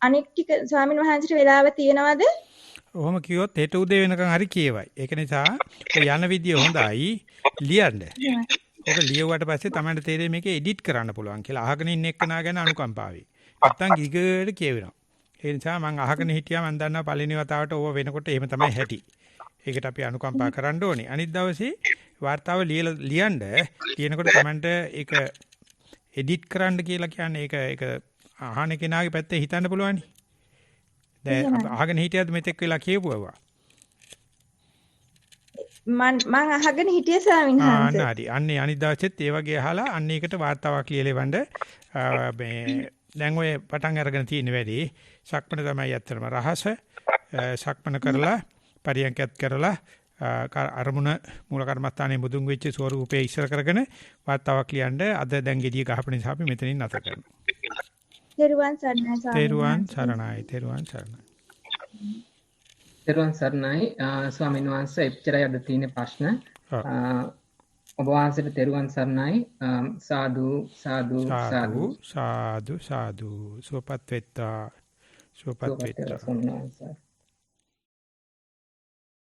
අනික් ටික ස්වාමින් වහන්සේට වෙලාව තියෙනවද? ඔහොම කිව්වොත් හෙට උදේ වෙනකන් හරි කියවයි. ඒක නිසා ඔය යන විදිය හොඳයි ලියන්න. ඔක ලියුවාට පස්සේ තමයි තේරෙන්නේ මේක එඩිට් කරන්න පුළුවන් කියලා. අහගෙන ඉන්න එක්කනා ගැන අනුකම්පාවයි. නැත්තම් ගිගට කියවෙනවා. ඒ නිසා මම අහගෙන හිටියා මම දන්නවා පළවෙනි වතාවට ඕව වෙනකොට එහෙම තමයි හැටි. ඒකට අපි අනුකම්පා කරන්න ඕනේ. අනිත් දවසේ වார்த்தාව ලියන්න කියනකොට තමන්ට ඒක එඩිට් කරන්න කියලා කියන්නේ ඒක අහන කෙනාගේ පැත්තේ හිතන්න පුළුවනි. දැන් අහගෙන හිටියද මෙතෙක් වෙලා කියපුවා. මම අහගෙන හිටියේ ස්වාමීන් වහන්සේ. හරි. අන්නේ අනිත් දවසෙත් ඒ වගේ අහලා අන්න ඒකට වார்த்தාවක් ලියලෙවන්න මේ දැන් ඔය පටන් අරගෙන තියෙන වැඩි සක්මන තමයි ඇත්තටම රහස. සක්මන කරලා පරියන්කත් කරලා අරමුණ මූල කර්මස්ථානයේ මුදුන් වෙච්ච ස්වරූපේ ඉස්සර කරගෙන වார்த்தාවක් ලියන්න අද දැන් gediya ගහපු නිසා අපි මෙතනින් නැත කරනවා. තෙරුවන් සරණයි. තෙරුවන් සරණයි. තෙරුවන් සරණයි. තෙරුවන් සරණයි ස්වාමීන් වහන්සේ එච්චරයි අද තියෙන ප්‍රශ්න. ඔබ වහන්සේට තෙරුවන් සරණයි. සාදු සාදු සාදු සාදු සාදු සුවපත් වෙත්තා. සුවපත් වෙත්තා.